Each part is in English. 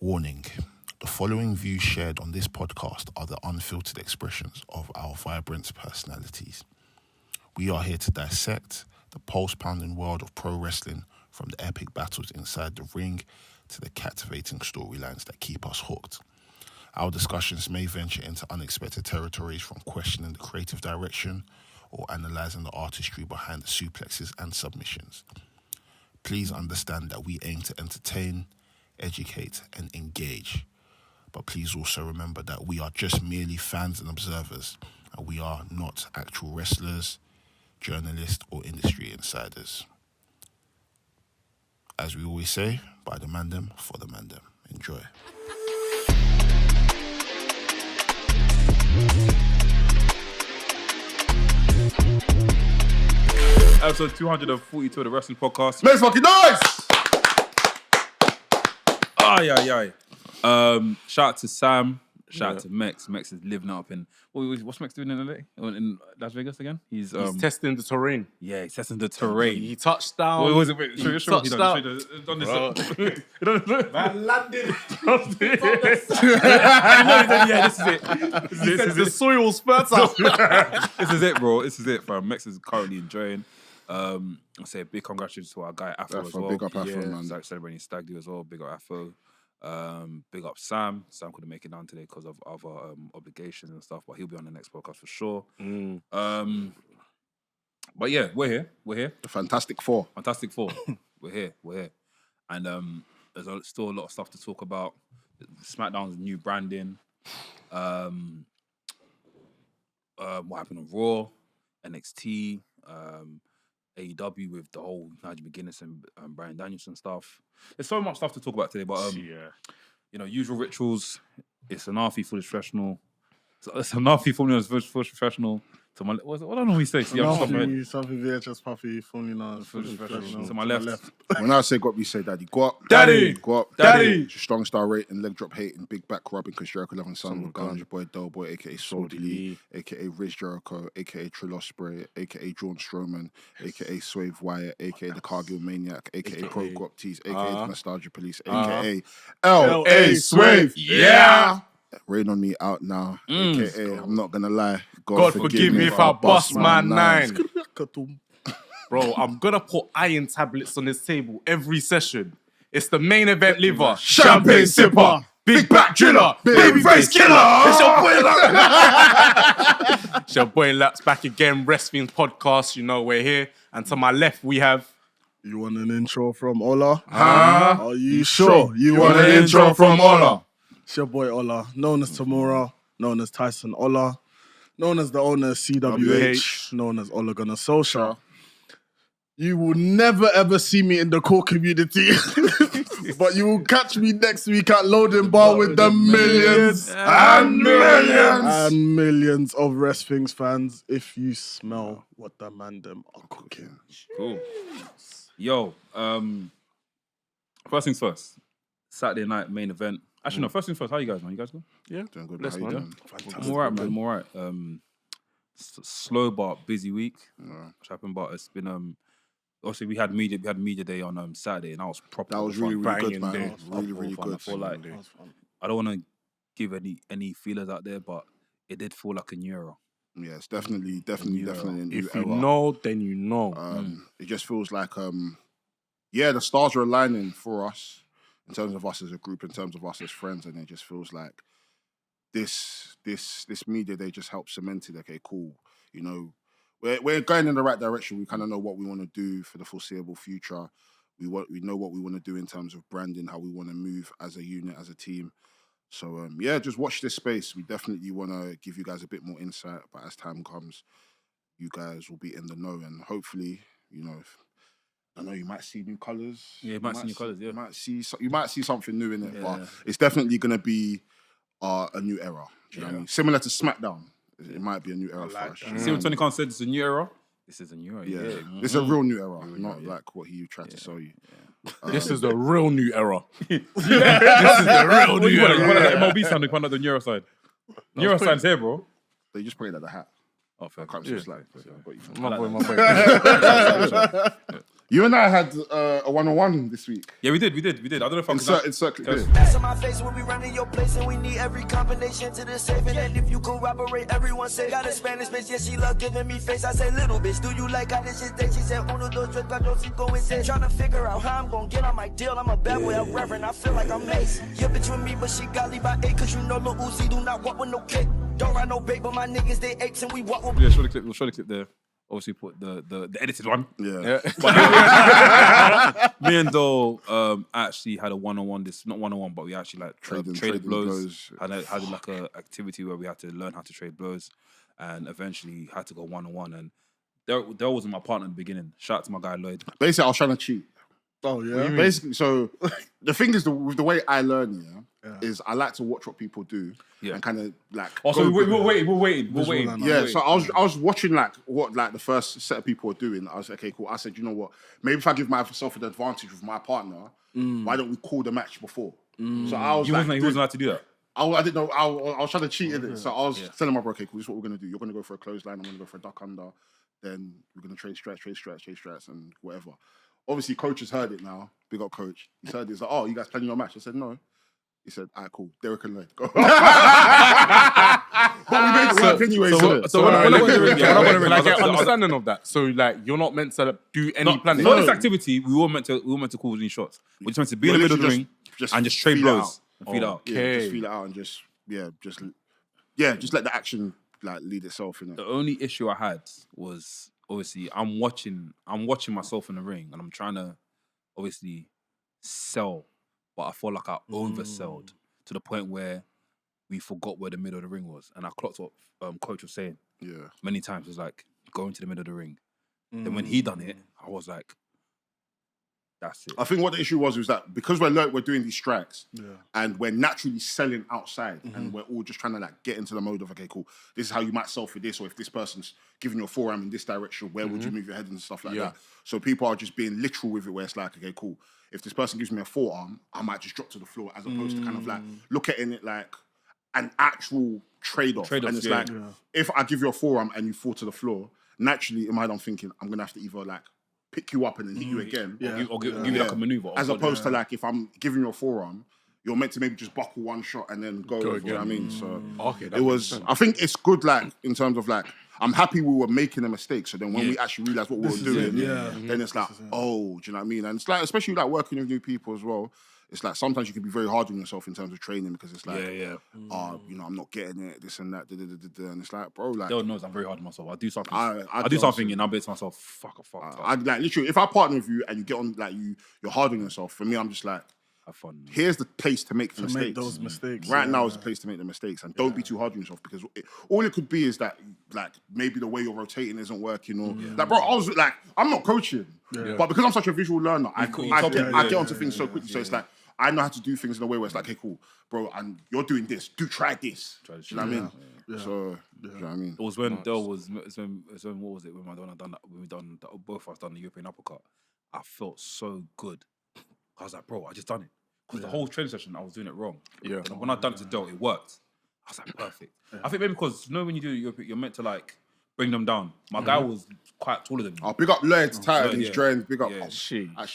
Warning. The following views shared on this podcast are the unfiltered expressions of our vibrant personalities. We are here to dissect the pulse-pounding world of pro wrestling, from the epic battles inside the ring to the captivating storylines that keep us hooked. Our discussions may venture into unexpected territories, from questioning the creative direction or analysing the artistry behind the suplexes and submissions. Please understand that we aim to entertain, educate and engage. But please also remember that we are just merely fans and observers, and we are not actual wrestlers, journalists or industry insiders. As we always say, by the Mandem, for the Mandem. Enjoy. Episode 242 of the Wrestling Podcast. Make fucking noise! Aye. Shout out to Sam. Shout out to Mex. Mex is living up in... What's Mex doing in LA? In Las Vegas again? He's testing the terrain. Yeah, he's testing the terrain. He touched down. What was it? Wait, He touched down. Done this. Man landed. Yeah, this is it. This is The it. soil's fertile. This is it, bro. This is it, fam. Mex is currently enjoying. I say a big congratulations to our guy Afro as well. Big up Afro, man. He's like celebrating Stag Do as well. Big up Afro. Big up Sam. Sam couldn't make it down today because of other obligations and stuff, but he'll be on the next podcast for sure. But yeah, we're here. The Fantastic Four. Fantastic Four. We're here. And there's still a lot of stuff to talk about. SmackDown's new branding. What happened on Raw, NXT, AEW with the whole Nigel McGuinness and Bryan Danielson stuff. There's so much stuff to talk about today, but usual rituals. It's an RF fully professional. It's an RF fully professional. To my what I don't know what he says. Something VHS Puffy, fully known. To my left. When I say go up, you say daddy. Go up. Daddy. Go up. Daddy. Strong star rating, leg drop hating, big back rubbing, because Jericho loving son with guns. Your boy Doughboy, a.k.a. Soul Lee, a.k.a. Riz Jericho, a.k.a. Trill Ospreay, a.k.a. John Strowman, a.k.a. Swave Wyatt, a.k.a. the Cargill Maniac, a.k.a. Pro Guap Tees, a.k.a. the Nostalgia Police, a.k.a. L.A. Swave. Yeah! Rain on me out now, a.k.a. I'm not gonna lie. God forgive me if I bust my nine. Bro, I'm gonna put iron tablets on this table every session. It's the main event liver. Champagne sipper, big back driller, baby face killer. It's your boy Laps. It's your boy Laps back again. Wresthings podcast. You know we're here. And to my left we have. You want an intro from Ola? Huh? Are you sure? You want an intro from Ola? It's your boy Ola, known as Tamura, known as Tyson Ola, known as the owner of CWH, known as Ola Gunner Social. You will never ever see me in the core community, but you will catch me next week at Loading Bar with the millions and millions and millions of Wresthings fans. If you smell what the Mandem are cooking. Cool. Yo, first things first. Saturday night main event. Actually, no, first things first. How you guys, man? You guys good? Yeah, Doing good. Bless, How you man. doing? Fantastic. I'm alright, man. I'm alright. Slow but busy week. Which happened, but it's been obviously we had media day on Saturday, and I was proper. That was really good, man. Day. Really fun. I good. feel like I don't want to give any feelers out there, but it did feel like a new era. Yeah, it's definitely a new If era. you know, then you know. It just feels like the stars are aligning for us in terms of us as a group, in terms of us as friends, and it just feels like this media day just helps cement it. Okay, cool. You know, we're going in the right direction. We kind of know what we want to do for the foreseeable future. We know what we want to do in terms of branding, how we want to move as a unit, as a team. So just watch this space. We definitely want to give you guys a bit more insight, but as time comes, you guys will be in the know, and hopefully, you know, I know you might see new colours. Yeah, you might see new colours. Yeah, You might see something new in it, Yeah. but it's definitely going to be a new era. Do you know what I mean? Similar to SmackDown, it might be a new era for us. See what Tony Khan said? It's a new era. This is a new era. Yeah, it's a real new era, not like what he tried to sell you. This is the real new era. This is the real new era. One of the MLB sound, one of the neuro side. Neuro side's here, bro. They just put it at the hat. Oh, fair. I can't just like. My boy. You and I had a one-on-one this week. Yeah, we did. I don't know if I'm Insert clip here. That's in my face when we running your place and we need every combination to the safe. And if you corroborate, everyone say got a Spanish bitch, yeah, she love giving me face. I say, little bitch, do you like how this shit taste? She said, uno, dos, tres, cuatro, cinco, and seis. Trying to figure out how I'm gonna get on my deal. I'm a bad boy, I'm reverend, I feel like I'm Mace. Yeah, bitch with me, but she got leave by 8, cause you know Lil Uzi do not walk with no kick. Don't ride no bait, but my niggas, they apes and we walk with. Yeah, we'll show the clip there. Obviously, put the edited one. Yeah. Me and Dole actually had a one-on-one. This not one-on-one, but we actually like traded blows. Had like a activity where we had to learn how to trade blows, and eventually had to go one-on-one. And there wasn't my partner in the beginning. Shout out to my guy Lloyd. Basically, I was trying to cheat. Oh yeah. Basically, so the thing is, with the way I learn, is I like to watch what people do and kind of like. Also, we're waiting. Yeah, so I was watching like what like the first set of people were doing. I was like, okay, cool. I said, you know what? Maybe if I give myself an advantage with my partner, why don't we call the match before? So I was He wasn't allowed to do that. I didn't know. I was trying to cheat in it. So I was telling my bro, okay, cool. This is what we're gonna do. You're gonna go for a clothesline. I'm gonna go for a duck under. Then we're gonna trade strats, and whatever. Obviously, coach has heard it now. Big up, coach. He's heard it. He's like, oh, you guys planning your match? I said, no. He said, all right, cool. Derek and Lloyd. Go. But we made it work anyway. So when I went to the ring, Can I get understanding of that? So like, you're not meant to do any planning. For this activity, we weren't meant to call any shots. We just meant to be in the middle of the ring and just trade blows and feed out. Yeah, just feel it out and just let the action like lead itself. The only issue I had was obviously I'm watching myself in the ring and I'm trying to obviously sell, but I feel like I oversold to the point where we forgot where the middle of the ring was. And I clocked what coach was saying many times. It was like, go into the middle of the ring. Then when he done it, I was like, that's it. I think what the issue was that because we're doing these strikes and we're naturally selling outside and we're all just trying to like get into the mode of, okay, cool, this is how you might sell for this, or if this person's giving you a forearm in this direction, where would you move your head and stuff like that. So people are just being literal with it, where it's like, okay, cool, if this person gives me a forearm, I might just drop to the floor, as opposed to kind of like look at it like an actual trade-off. And it's like, if I give you a forearm and you fall to the floor, naturally in my head I'm thinking, I'm going to have to either like pick you up and then hit you again. Or give you like a maneuver. As opposed to like, if I'm giving you a forearm, you're meant to maybe just buckle one shot and then go over, you know what I mean? So it was, I think it's good like, in terms of like, I'm happy we were making a mistake. So then when we actually realised what we were doing, then it's like, oh, do you know what I mean? And it's like, especially like working with new people as well, it's like sometimes you can be very hard on yourself in terms of training because it's like, you know, I'm not getting it, this and that, and it's like, bro, like, Dale knows I'm very hard on myself. I do something, I do something, and I bet to myself, fuck. I like literally, if I partner with you and you get on like you're hard on yourself. For me, I'm just like, have fun. Here's the place to make the mistakes. Make those mistakes. Right now is the place to make the mistakes, and don't be too hard on yourself because all it could be is that like maybe the way you're rotating isn't working, or like, bro, I was like, I'm not coaching, but because I'm such a visual learner, I get onto things so quickly. So it's like, I know how to do things in a way where it's like, hey, cool, bro, and you're doing this. Try this. Do you know what I mean? So, do you know what I mean? It was when Dell was, what was it? When we both of us done the European uppercut. I felt so good. I was like, bro, I just done it. Because the whole training session, I was doing it wrong. Yeah. And when I done it to Dell, it worked. I was like, perfect. I think maybe because, you know, when you do you're meant to like bring them down. My guy was quite taller than me. Oh, big up Lloyd's tired. He's drained. Big up. Actually, I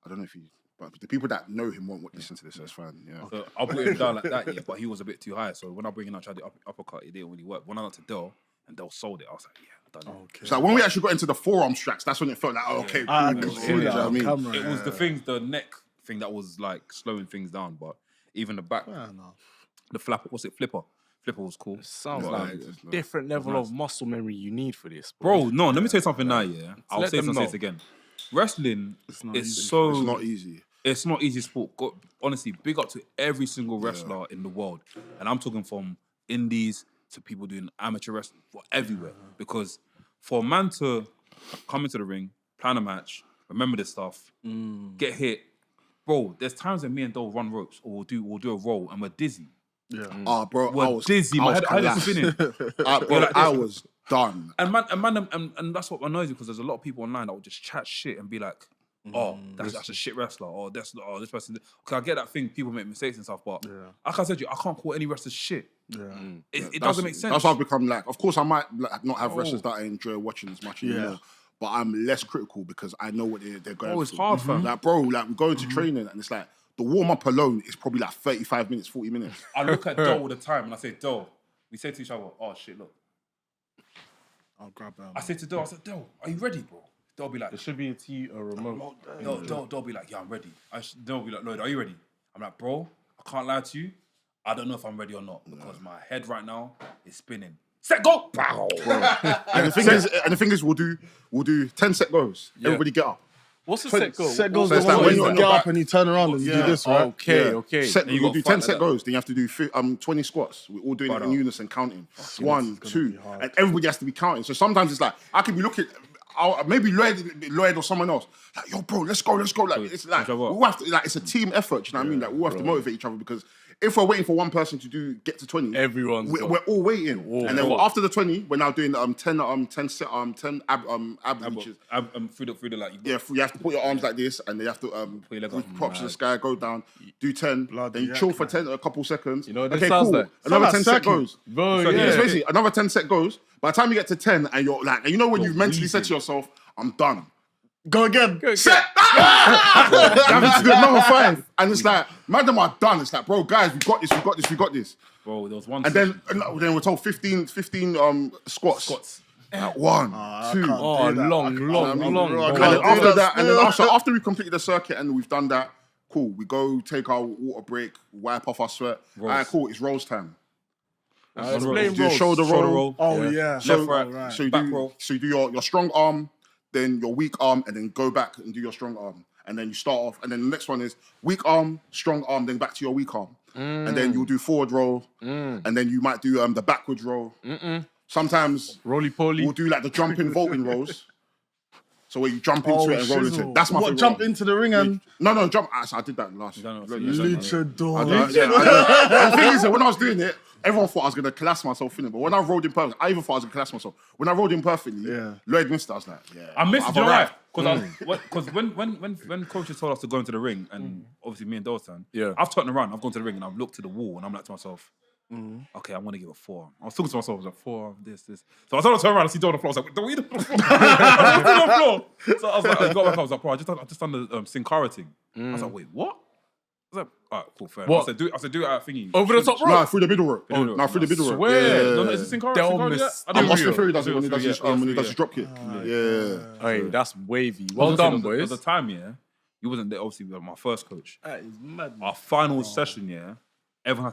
don't know if he. But the people that know him won't listen to this, so it's fine. Yeah. So I'll put him down like that, but he was a bit too high. So when I bring him out, tried the uppercut, it didn't really work. When I got to Dell, and Dell sold it, I was like, yeah, done it. Okay. So when we actually got into the forearm strikes, that's when it felt like, oh, okay, cool. It was the things, the neck thing that was like slowing things down, but even the back, the flap, what's it, flipper? Flipper was cool. It sounds like a different level of muscle memory you need for this. Bro, no, let me tell you something now, yeah. I'll say it again. Wrestling is It's not easy. It's not easy sport. Honestly, big up to every single wrestler in the world. And I'm talking from indies to people doing amateur wrestling, everywhere. Because for a man to come into the ring, plan a match, remember this stuff, get hit, bro, there's times when me and Dole run ropes or we'll do a roll and we're dizzy. Oh, bro, we're dizzy. My head is spinning. I was done. And that's what annoys me, because there's a lot of people online that will just chat shit and be like, oh, that's a shit wrestler, or this person. Because I get that thing, people make mistakes and stuff, but like I said to you, I can't call any wrestler shit. It doesn't make sense. That's why I've become like, of course I might like, not have wrestlers that I enjoy watching as much, you know, but I'm less critical because I know what they're going Oh, it's through. hard, fam. Like, bro, like we go into training and it's like the warm up alone is probably like 35 minutes, 40 minutes. I look at Doe all the time and I say, Doe, we say to each other, oh shit, look. I'll grab that. I say to Doe, I said, Doe, are you ready, bro? Doe be like, There should be a remote. Doe be like, yeah, I'm ready. Doe be like, Lloyd, are you ready? I'm like, bro, I can't lie to you. I don't know if I'm ready or not because my head right now is spinning. Set go! Pow! And the thing is, we'll do 10 set goes. Everybody get up. What's the set goal? Set goes So it's the one like where when you you're on get your up back. and you turn around and you do this, right? Okay. Set, And you we got do fight 10 like set that. goes. Then you have to do 20 squats. We're all doing it in unison, counting. 1, 2, be hard. and everybody has to be counting. So sometimes it's like I could be looking. Maybe Lloyd or someone else. Like, yo, bro, let's go. Like it's like we all have to. Like it's a team effort. Do you know what I mean? Like we all have to motivate each other because if we're waiting for one person to get to 20, we're all waiting. And then after the 20, we're now doing 10 ab reaches. Through the like. Yeah, you have to put your arms like this, and then you have to your leg up. props to the sky, go down, do 10, then you chill for 10, a couple seconds. You know what this okay, sounds cool. like? Another Sounds 10 like set goes. Bro, So yeah. it's basically another 10 set goes. By the time you get to 10, and you're like, and you know when you've mentally said to yourself, "I'm done." Go again. Set. You have to do another 5, and it's like, Mandem are done. It's like, bro, guys, we got this. Bro, there was one. And then we're told 15 squats. Like 1, 2. Oh, long. And then after we completed the circuit and we've done that, cool. We go take our water break, wipe off our sweat. All right, cool. It's rolls time. Explain Do a shoulder roll. Oh, yeah. So, right. so you Back do roll. so you do your strong arm, then your weak arm, and then go back and do your strong arm. And then you start off, and then the next one is weak arm, strong arm, then back to your weak arm. And then you'll do forward roll, and then you might do the backwards roll. Sometimes Roly-poly. we'll do like the jumping vaulting rolls. So where you jump into it and roll into it. That's my What, favorite jump one. into the ring and... No, jump. I did that last. Luchador. And the thing is that when I was doing it, everyone thought I was going to collapse myself in it. But when I rolled in perfectly, I even thought I was going to collapse myself. When I rolled in perfectly, Lloyd missed it. I was like, yeah. I missed it, I've you're right. arrived. Because when coaches told us to go into the ring, and obviously me and Dalton, Yeah. I've turned around, I've gone to the ring, and I've looked to the wall, and I'm like to myself, okay, I'm gonna give a 4. I was talking to myself, I was like, 4, this. So I started to turn around and see Doe on the floor. I was like, don't eat the floor. I was on the floor. So I was like, I got back, I was like, bro, I just done the Sikoa thing. I was like, wait, what? I was like, all right, cool, fair. What? I said, do it at thingy. Over the top rope? No, through the middle rope. Middle rope. No, through the middle rope. Swear. Yeah. No, is it Sikoa? Del Sikoa do that? Mis- I don't know. Austin Theory does it when he does his drop kick. Yeah. Hey, that's wavy. Well done, There was boys. a time, yeah, you wasn't there, obviously, with my first coach. That is mad. Our final session, yeah, everyone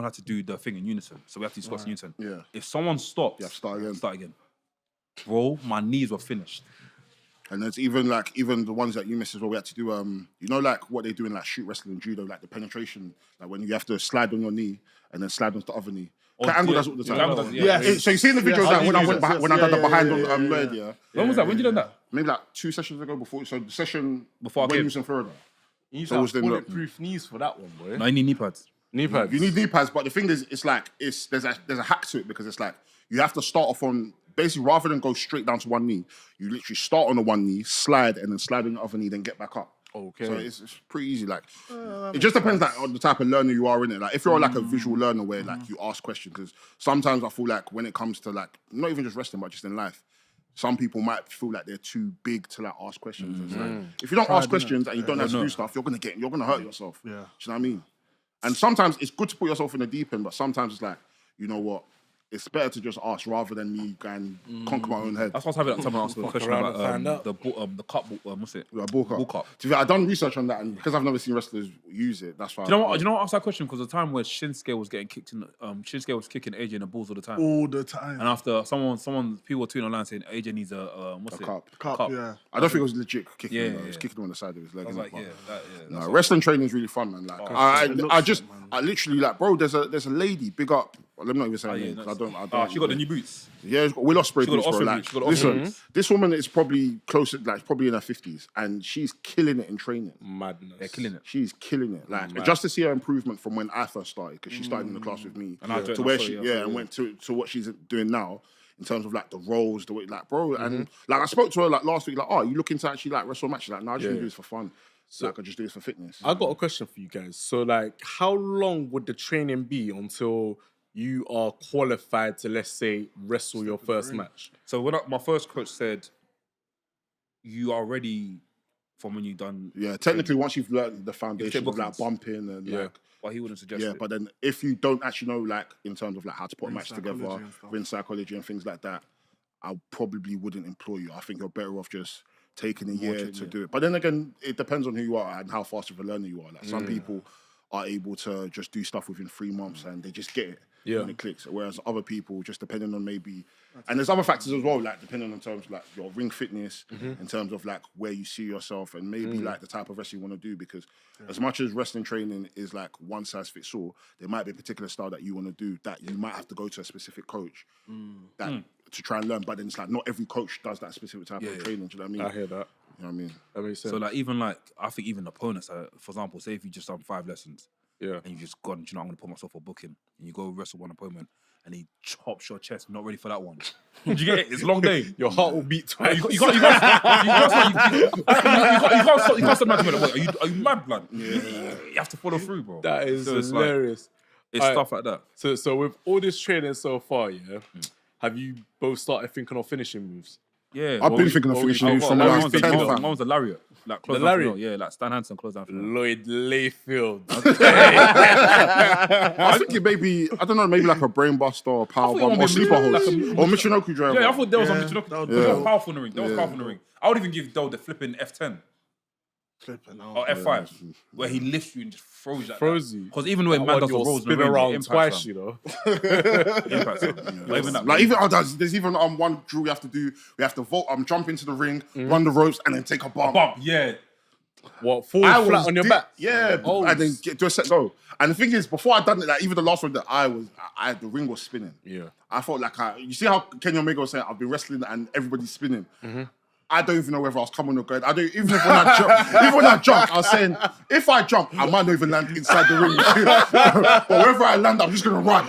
had to do the thing in unison. So we have to do squats in unison. Yeah. If someone stops, You have to start again. Bro, my knees were finished. And there's even the ones that you missed as well. We had to do like what they do in like shoot wrestling and judo, like the penetration, like when you have to slide on your knee and then slide onto the other knee. Angle does it all the time. Yes. So you see in the videos like when I went when I done the behind yeah, on Lloyd, yeah. When was that? When did you do that? Maybe like 2 sessions ago before. So the session Before I when came. you was in Florida. You So it was have then bulletproof knees for that one, boy. No, you need knee pads. Knee pads. You need knee pads, but the thing is, it's like there's a hack to it because it's like you have to start off on basically rather than go straight down to one knee, you literally start on the one knee, slide, and then slide on the other knee, then get back up. Okay. So it's pretty easy. Like it just depends like on the type of learner you are in it. Like if you're like a visual learner where like you ask questions, because sometimes I feel like when it comes to like not even just wrestling but just in life, some people might feel like they're too big to like ask questions. It's like, if you don't ask questions and you don't have to do stuff, you're gonna hurt yourself. Yeah. Do you know what I mean? And sometimes it's good to put yourself in the deep end, but sometimes it's like, you know what? It's better to just ask rather than me go and conquer my own head. That's what I was having someone ask me a question around and find about out. the cup. What's it? Like ball cup. Ball cup. To be fair, I've done research on that, and because I've never seen wrestlers use it, that's why. Do you know what? I asked that question because the time where Shinsuke was getting kicked in, Shinsuke was kicking AJ in the balls all the time. All the time. And after people were tweeting online saying AJ needs a what's A it? cup. yeah. I don't think it was legit kicking. Yeah, him, though. yeah, It was yeah. kicking him on the side of his leg. I was innit? like, But, yeah. no, wrestling training is really fun, man. Like, I literally like, bro. There's a lady, big up. Let me not even say her name, 'cause I don't. She got the new boots. Yeah, we lost spray She got boots, the bro. Osprey Like, boots. She got the Osprey listen, this woman is probably closer, like probably in her 50s, and she's killing it in training. Madness. They're killing it. She's killing it. Like just to see her improvement from when I first started, because she started in the class with me, And I joined, to where I saw she you, and went to what she's doing now in terms of like the roles, the way, like bro, and like I spoke to her like last week, like, oh, you looking to actually like wrestle matches? Like, no, I just do this for fun. So like I just do this for fitness. I got a question for you guys. So, like, how long would the training be until you are qualified to, let's say, wrestle your first match? So when my first coach said, you are ready from when you've done. Yeah, technically, once you've learned the foundation of like bookings. bumping and like. But he wouldn't suggest Yeah, it. but then if you don't actually know, like, in terms of like how to put a match together, psychology and stuff. ring psychology and things like that, I probably wouldn't employ you. I think you're better off just taking a year to do it. But then again, it depends on who you are and how fast of a learner you are. Like some people are able to just do stuff within 3 months and they just get it when it clicks. Whereas other people, just depending on maybe, and there's other factors as well, like depending on terms of like your ring fitness, in terms of like where you see yourself and maybe like the type of wrestling you want to do. Because as much as wrestling training is like one size fits all, there might be a particular style that you want to do that you might have to go to a specific coach to try and learn. But then it's like not every coach does that specific type of training. Do you know what I mean? I hear that. You know what I mean? That makes sense. So like even like I think even opponents, for example, say if you just done 5 lessons, yeah. and you just gone, do you know, I'm gonna put myself for booking, and you go wrestle one opponent, and he chops your chest, not ready for that one. Do you get it? It's a long day. Your heart will beat twice. You can't stop management. Are you mad, blood? You have to follow through, bro. That is So it's hilarious. It's stuff like that. So with all this training so far, have you both started thinking of finishing moves? Yeah, I've been thinking of finishing moves from One like 10 fam. was a lariat, like close The down lariat? final. Yeah, like Stan Hansen close down final. Lloyd Layfield. I was thinking maybe, I don't know, maybe like a brain buster or power thought bomb it or was sleeper like hose or Michinoku driver. Yeah, I thought there was on Michinoku. that would There be was powerful in the ring. There was powerful in the ring. I would even give Dole the flipping F10 Flipping out. or F5, where he lifts you and just throws you. Throws you. Because even when man does the You'll rolls in the spin ring, it around impacts twice, them. you know. Impacts them. But even that, Like even there's even one drill we have to do. We have to jump into the ring, run the ropes, and then take a bump. yeah. What, fall flat on your back? Yeah, and then do a set go. And the thing is, before I done it, like even the last one that the ring was spinning. Yeah. I felt like you see how Kenny Omega was saying, I've been wrestling and everybody's spinning. I don't even know whether I was coming or going. I don't even when I jumped, I was saying, if I jump, I might not even land inside the ring. But wherever I land, I'm just gonna run.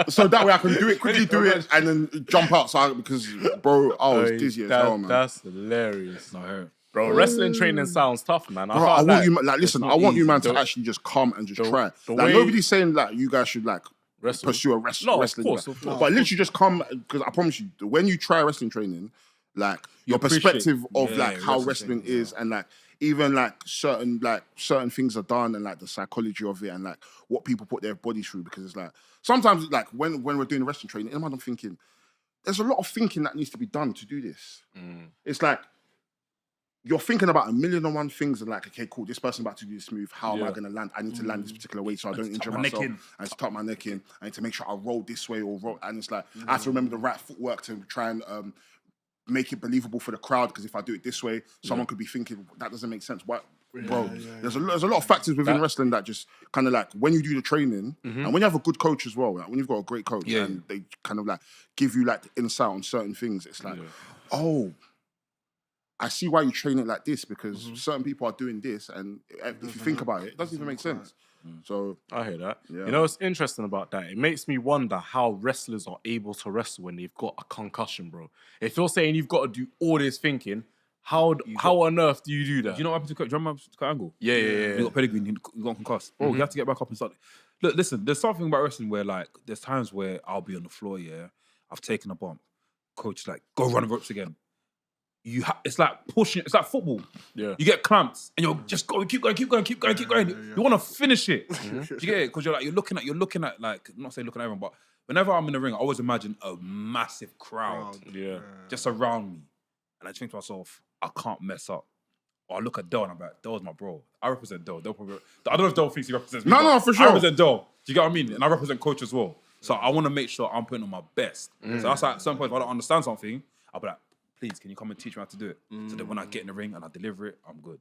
So that way I can quickly do it, and then jump out. Because bro, I was dizzy as hell, man. That's hilarious. No, I heard. Bro, wrestling training sounds tough, man. Bro, I want you, like, listen, it's I not want you, easy. man, to actually just come and just try. the Like, way- nobody's saying that you guys should like Wrestle. pursue a No, of wrestling. course, like, of course. but literally just come, because I promise you, when you try wrestling training, like your appreciate- perspective of yeah, like how wrestling wrestling is, and like even like certain things are done, and like the psychology of it, and like what people put their bodies through. Because it's like sometimes like when we're doing wrestling training, I'm thinking there's a lot of thinking that needs to be done to do this. It's like you're thinking about 1,000,001 things and like, okay, cool, this person about to do this move. How am I going to land? I need to land this particular way so I don't injure myself. I need to tuck my neck in. I need to make sure I roll this way or roll. And it's like, I have to remember the right footwork to try and make it believable for the crowd. Because if I do it this way, someone could be thinking, that doesn't make sense. What? Bro, there's a lot of factors within wrestling that just kind of like when you do the training and when you have a good coach as well, like when you've got a great coach and they kind of like give you like the insight on certain things, it's like, oh, I see why you train it like this because certain people are doing this, and if you think about it, it doesn't even make sense. So I hear that. Yeah. You know what's interesting about that? It makes me wonder how wrestlers are able to wrestle when they've got a concussion, bro. If you're saying you've got to do all this thinking, how on earth do you do that? Do you know what happened to Kurt? Do you remember Kurt Angle? Yeah. He got pedigree, he got concussed. Bro, you have to get back up and start. Look, listen, there's something about wrestling where like there's times where I'll be on the floor, I've taken a bump. Coach is like, go run the ropes again. It's like pushing. It's like football. Yeah. You get clamps and you're just going, keep going. You want to finish it. Do you get it? Because you're looking at like, I'm not saying looking at everyone, but whenever I'm in the ring, I always imagine a massive crowd just around me, and I think to myself, I can't mess up. Or I look at Del and I'm like, Del's my bro. I represent Del. I don't know if Del thinks he represents me. No, but for sure. I represent Del. Do you get what I mean? And I represent Coach as well. So I want to make sure I'm putting on my best. So that's like, at some point, if I don't understand something, I'll be like, please, can you come and teach me how to do it? So that when I get in the ring and I deliver it, I'm good.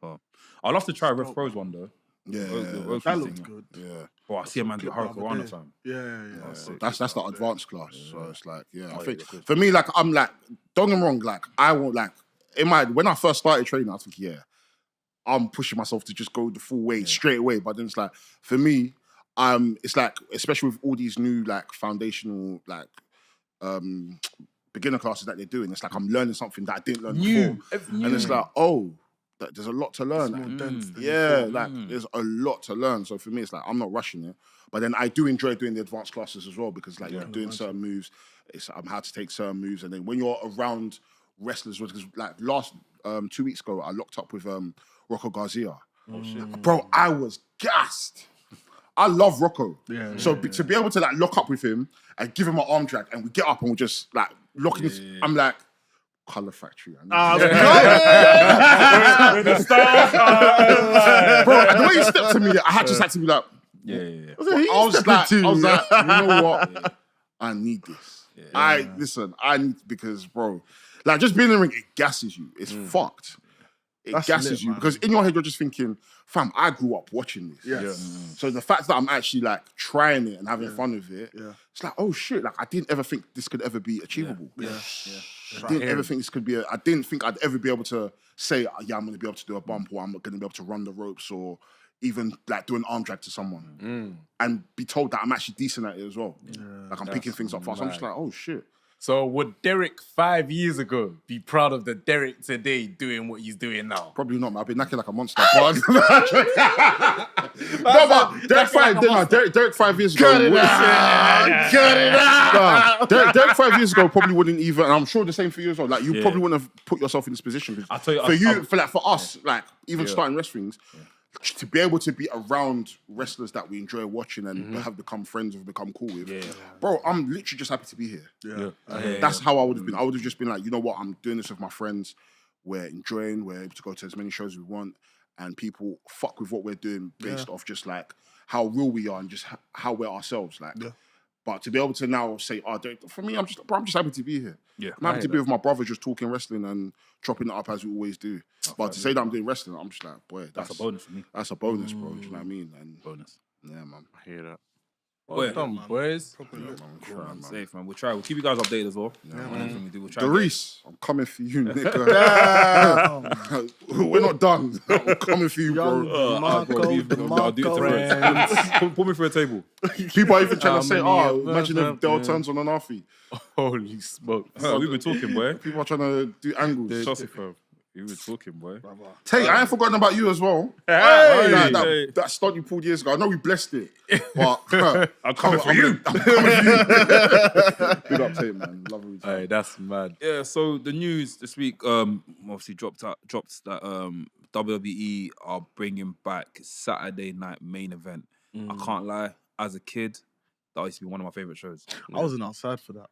I'd love to try Ref Pro's one though. That looked good. Yeah. Well, I see a man do Hurricane all the time. Yeah. That's the advanced class. So it's like, I think for me, like I'm like, don't get me wrong, like I won't like when I first started training, I was thinking, I'm pushing myself to just go the full way straight away. But then it's like for me, it's like especially with all these new like foundational like beginner classes that they're doing, it's like I'm learning something that I didn't learn before. And it's like, there's a lot to learn. There's a lot to learn. So for me, it's like I'm not rushing it. But then I do enjoy doing the advanced classes as well because like you're doing certain moves, it's how to take certain moves. And then when you're around wrestlers was because like last 2 weeks ago I locked up with Rocco Garcia. Oh shit. Bro, I was gassed. I love Rocco. Yeah. So to be able to like lock up with him and give him an arm drag and we get up and we just like locking this, I'm like, Colour Factory. Bro, Bro, the way he stepped to me, I just had to be like, Yeah. I was like, you know what? I need this. I need, because bro, like just being in the ring, it gasses you. It's fucked. It gasses lit, you man. because in your head you're just thinking, fam, I grew up watching this. Yes. So the fact that I'm actually like trying it and having fun with it, it's like, oh shit, like I didn't ever think this could ever be achievable. I didn't ever think this could be I didn't think I'd ever be able to say, yeah, I'm gonna be able to do a bump or I'm gonna be able to run the ropes or even like do an arm drag to someone and be told that I'm actually decent at it as well. Like I'm picking things up fast. I'm just like, oh shit. So would Derek 5 years ago be proud of the Derek today doing what he's doing now? Probably not, man. I've been knacking like a monster. Derek 5 years ago. Derek 5 years ago probably wouldn't even, and I'm sure the same for you as well. Like you probably wouldn't have put yourself in this position. I'll tell you, For us, like even starting Wresthings, to be able to be around wrestlers that we enjoy watching and have become friends with, become cool with, bro, I'm literally just happy to be here. That's how I would have been. I would have just been like, you know what, I'm doing this with my friends. We're enjoying. We're able to go to as many shows as we want, and people fuck with what we're doing based off just like how real we are and just how we're ourselves. Like, but to be able to now say, for me, I'm just happy to be here. I'm happy to be with my brother, just talking wrestling and chopping it up as we always do. But to say that I'm doing wrestling, I'm just like, boy, that's a bonus for me. That's a bonus, bro. Do you know what I mean? And bonus. Yeah, man. I hear that. Well done, boys. Safe, man. We'll try. We'll keep you guys updated as well. Everything we do, we'll try. Reese, I'm coming for you, nigga. We're not done. I'm coming for you, bro. I'll do it to friends. Put me through a table. People are even trying to say, imagine if Dell turns on an Arfie. Holy smoke. We've been talking, boy. People are trying to do angles. Chelsea, fam. We were talking, boy. Tay, I ain't forgotten about you as well. Hey. That stunt you pulled years ago. I know we blessed it, but I'm coming for you. I'm coming for you. Big up, Tay, man. Love you. Hey, that's mad. Yeah. So the news this week, obviously dropped that WWE are bringing back Saturday Night Main Event. I can't lie. As a kid, that used to be one of my favorite shows. I wasn't outside for that.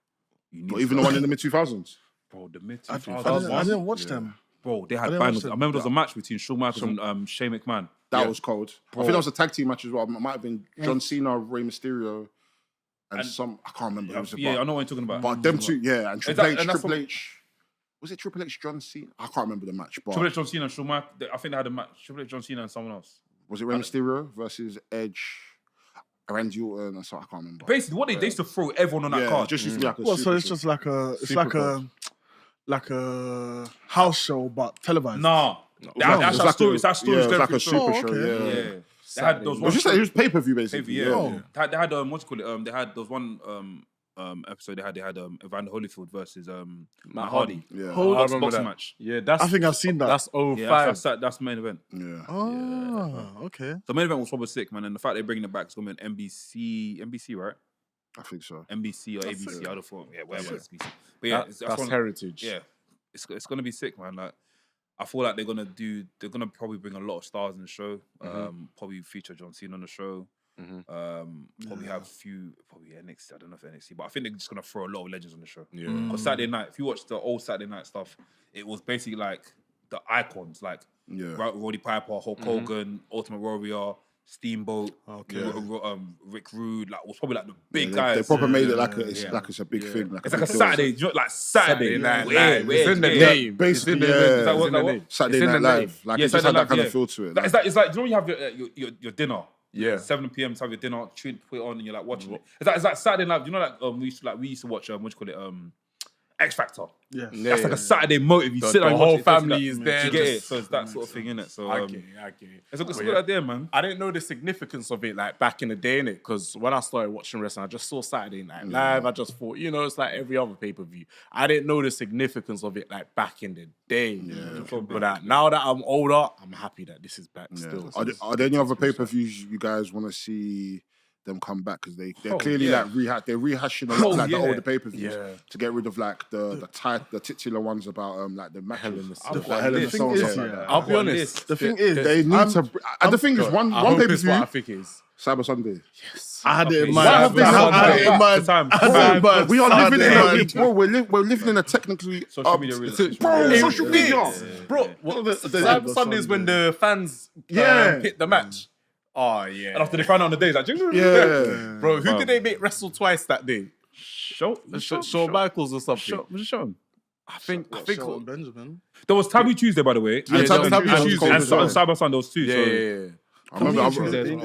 Not even the one in the mid 2000s. Bro, the mid I 2000s. didn't watch them. Bro, they had didn't bangers. watch I them. remember there was a match between Shawn Michaels and Shane McMahon. That was cold. I think that was a tag team match as well. It might have been John Cena, Rey Mysterio, and some, I can't remember. I know what you're talking about. But them two, and Triple H. Was it Triple H, John Cena? I can't remember the match. But Triple H, John Cena, and Shawn Michaels. I think they had a match. Triple H, John Cena, and someone else. Was it Rey Mysterio versus Edge, Randy Orton, and so I can't remember. Basically, what they used to throw everyone on that card. Just used to be like a Well, so super it's show. just like a, it's Super like a house show, but televised. That's that story. It's that story. Yeah, it's like a show. super Oh, show. okay. Yeah. They had those It was just it was pay-per-view basically. They had They had those one episode. They had Evander Holyfield versus Matt Hardy. Yeah. I remember boxing that. match. Yeah, that's. I think I've seen that. That's 05. Yeah, that's the main event. Yeah. Oh, okay. The main event was probably sick, man, and the fact they're bringing it back is going to be on NBC, right? I think so. NBC or ABC. I'd have thought, whatever it's BC. But yeah, that's heritage. Yeah, it's going to be sick, man. Like, I feel like they're gonna probably bring a lot of stars in the show. Probably feature John Cena on the show. Probably have probably NXT. I don't know if NXT, but I think they're just gonna throw a lot of legends on the show. Yeah. Because Saturday night, if you watch the old Saturday night stuff, it was basically like the icons, like Roddy Piper, Hulk Hogan, Ultimate Warrior, Steamboat, Rick Rude. Like, was probably like the big guys. They probably made it like it's a big thing. It's like a Saturday, like Saturday night. It's in the name. Basically, Saturday Night Live. Like it just had that kind of feel to it. It's like, do you know when you have your dinner? Yeah. 7 p.m. to have your dinner, put it on, and you're like watching it. It's like Saturday night. You know, like we used to watch what do you call it? X Factor. Yeah. That's like a Saturday motive. You sit down, the and watch whole it, family is there. You get it? So it's that sort of thing, innit? So I get it. it's a good idea, man. I didn't know the significance of it like back in the day, innit? Because when I started watching wrestling, I just saw Saturday Night Live. I just thought, it's like every other pay-per-view. I didn't know the significance of it like back in the day. But now that I'm older, I'm happy that this is back still. Are there any other pay-per-views you guys want to see them come back because they're clearly like they're rehashing a lot of like the older pay-per-views to get rid of like the titular ones about like the matches. I'll be honest. The thing is, They need to. The thing is, one pay-per-view. What I think is Cyber Sunday. I had it in Why have they not I had it in had mind. We are living in a we're living in a technically social media realisation. social media. bro. Cyber Sunday is when the fans pick the match. Oh yeah. And after they find out on the days, like, Yeah, bro. Who did they make wrestle twice that day? Shawn Michaels or something. Was it Shawn? I think Shelton Benjamin. There was Taboo Tuesday, by the way. Yeah, and Taboo Tuesday and as well. Cyber Sunday was too. Yeah. I remember.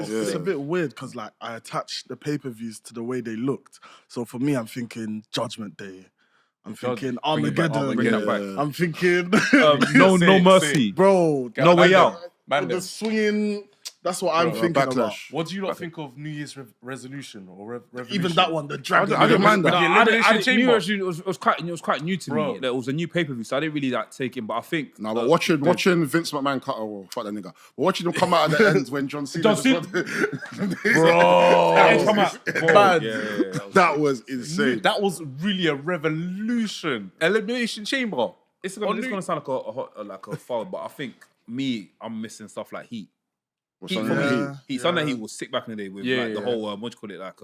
It's a bit weird because like I attached the pay-per-views to the way they looked. So for me, I'm thinking Judgment Day. I'm thinking Armageddon. Bring that back. I'm thinking No Mercy. Bro, No Way Out. the swinging. That's what I'm thinking about. Backlash. What do you not think of New Year's resolution or revolution? Even that one, the dragon. I don't mind that. No, The Elimination New Chamber. Year's it was quite new to me. Bro. Like, it was a new pay-per-view, so I didn't really like take it. But I think No, but watching Vince McMahon cut, fuck that nigga. But watching him come out at the end when John Cena. John Cena- That was insane. That was really a revolution. Elimination Chamber. It's gonna sound like a foul, but I think I'm missing stuff like Heat. Sunday Heat was sick back in the day with the whole what do you call it, like